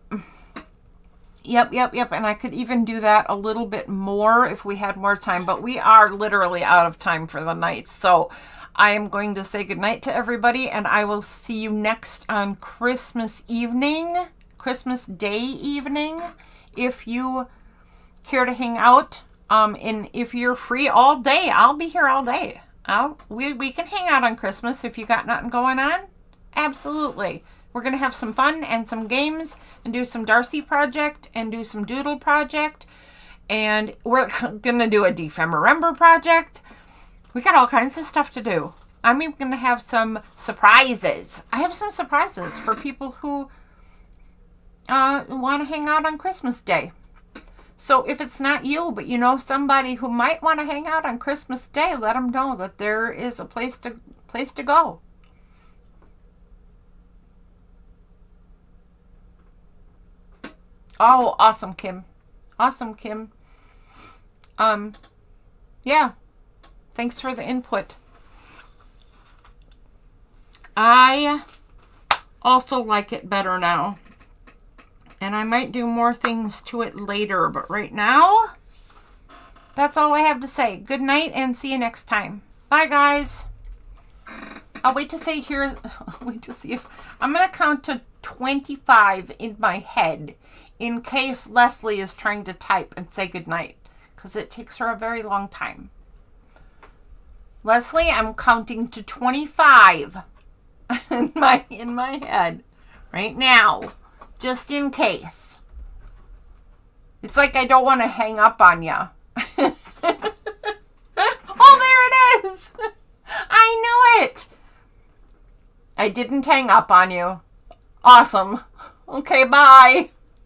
[SPEAKER 1] And I could even do that a little bit more if we had more time, but we are literally out of time for the night. So I am going to say goodnight to everybody, and I will see you next on Christmas Day evening, if you care to hang out. And if you're free all day, I'll be here all day. We can hang out on Christmas if you got nothing going on. Absolutely. We're going to have some fun and some games and do some Darcy project and do some Doodle project. And we're going to do a Defemorember project. We got all kinds of stuff to do. I'm even going to have some surprises. I have some surprises for people who want to hang out on Christmas Day. So if it's not you, but you know somebody who might want to hang out on Christmas Day, let them know that there is a place to go. Oh, awesome, Kim. Awesome, Kim. Yeah. Thanks for the input. I also like it better now. And I might do more things to it later, but right now, that's all I have to say. Good night and see you next time. Bye, guys. I'll wait to say here, wait to see if, I'm going to count to 25 in my head in case Leslie is trying to type and say good night, because it takes her a very long time. Leslie, I'm counting to 25 in my head right now. Just in case. It's like I don't want to hang up on you. Oh, there it is. I knew it. I didn't hang up on you. Awesome. Okay, bye.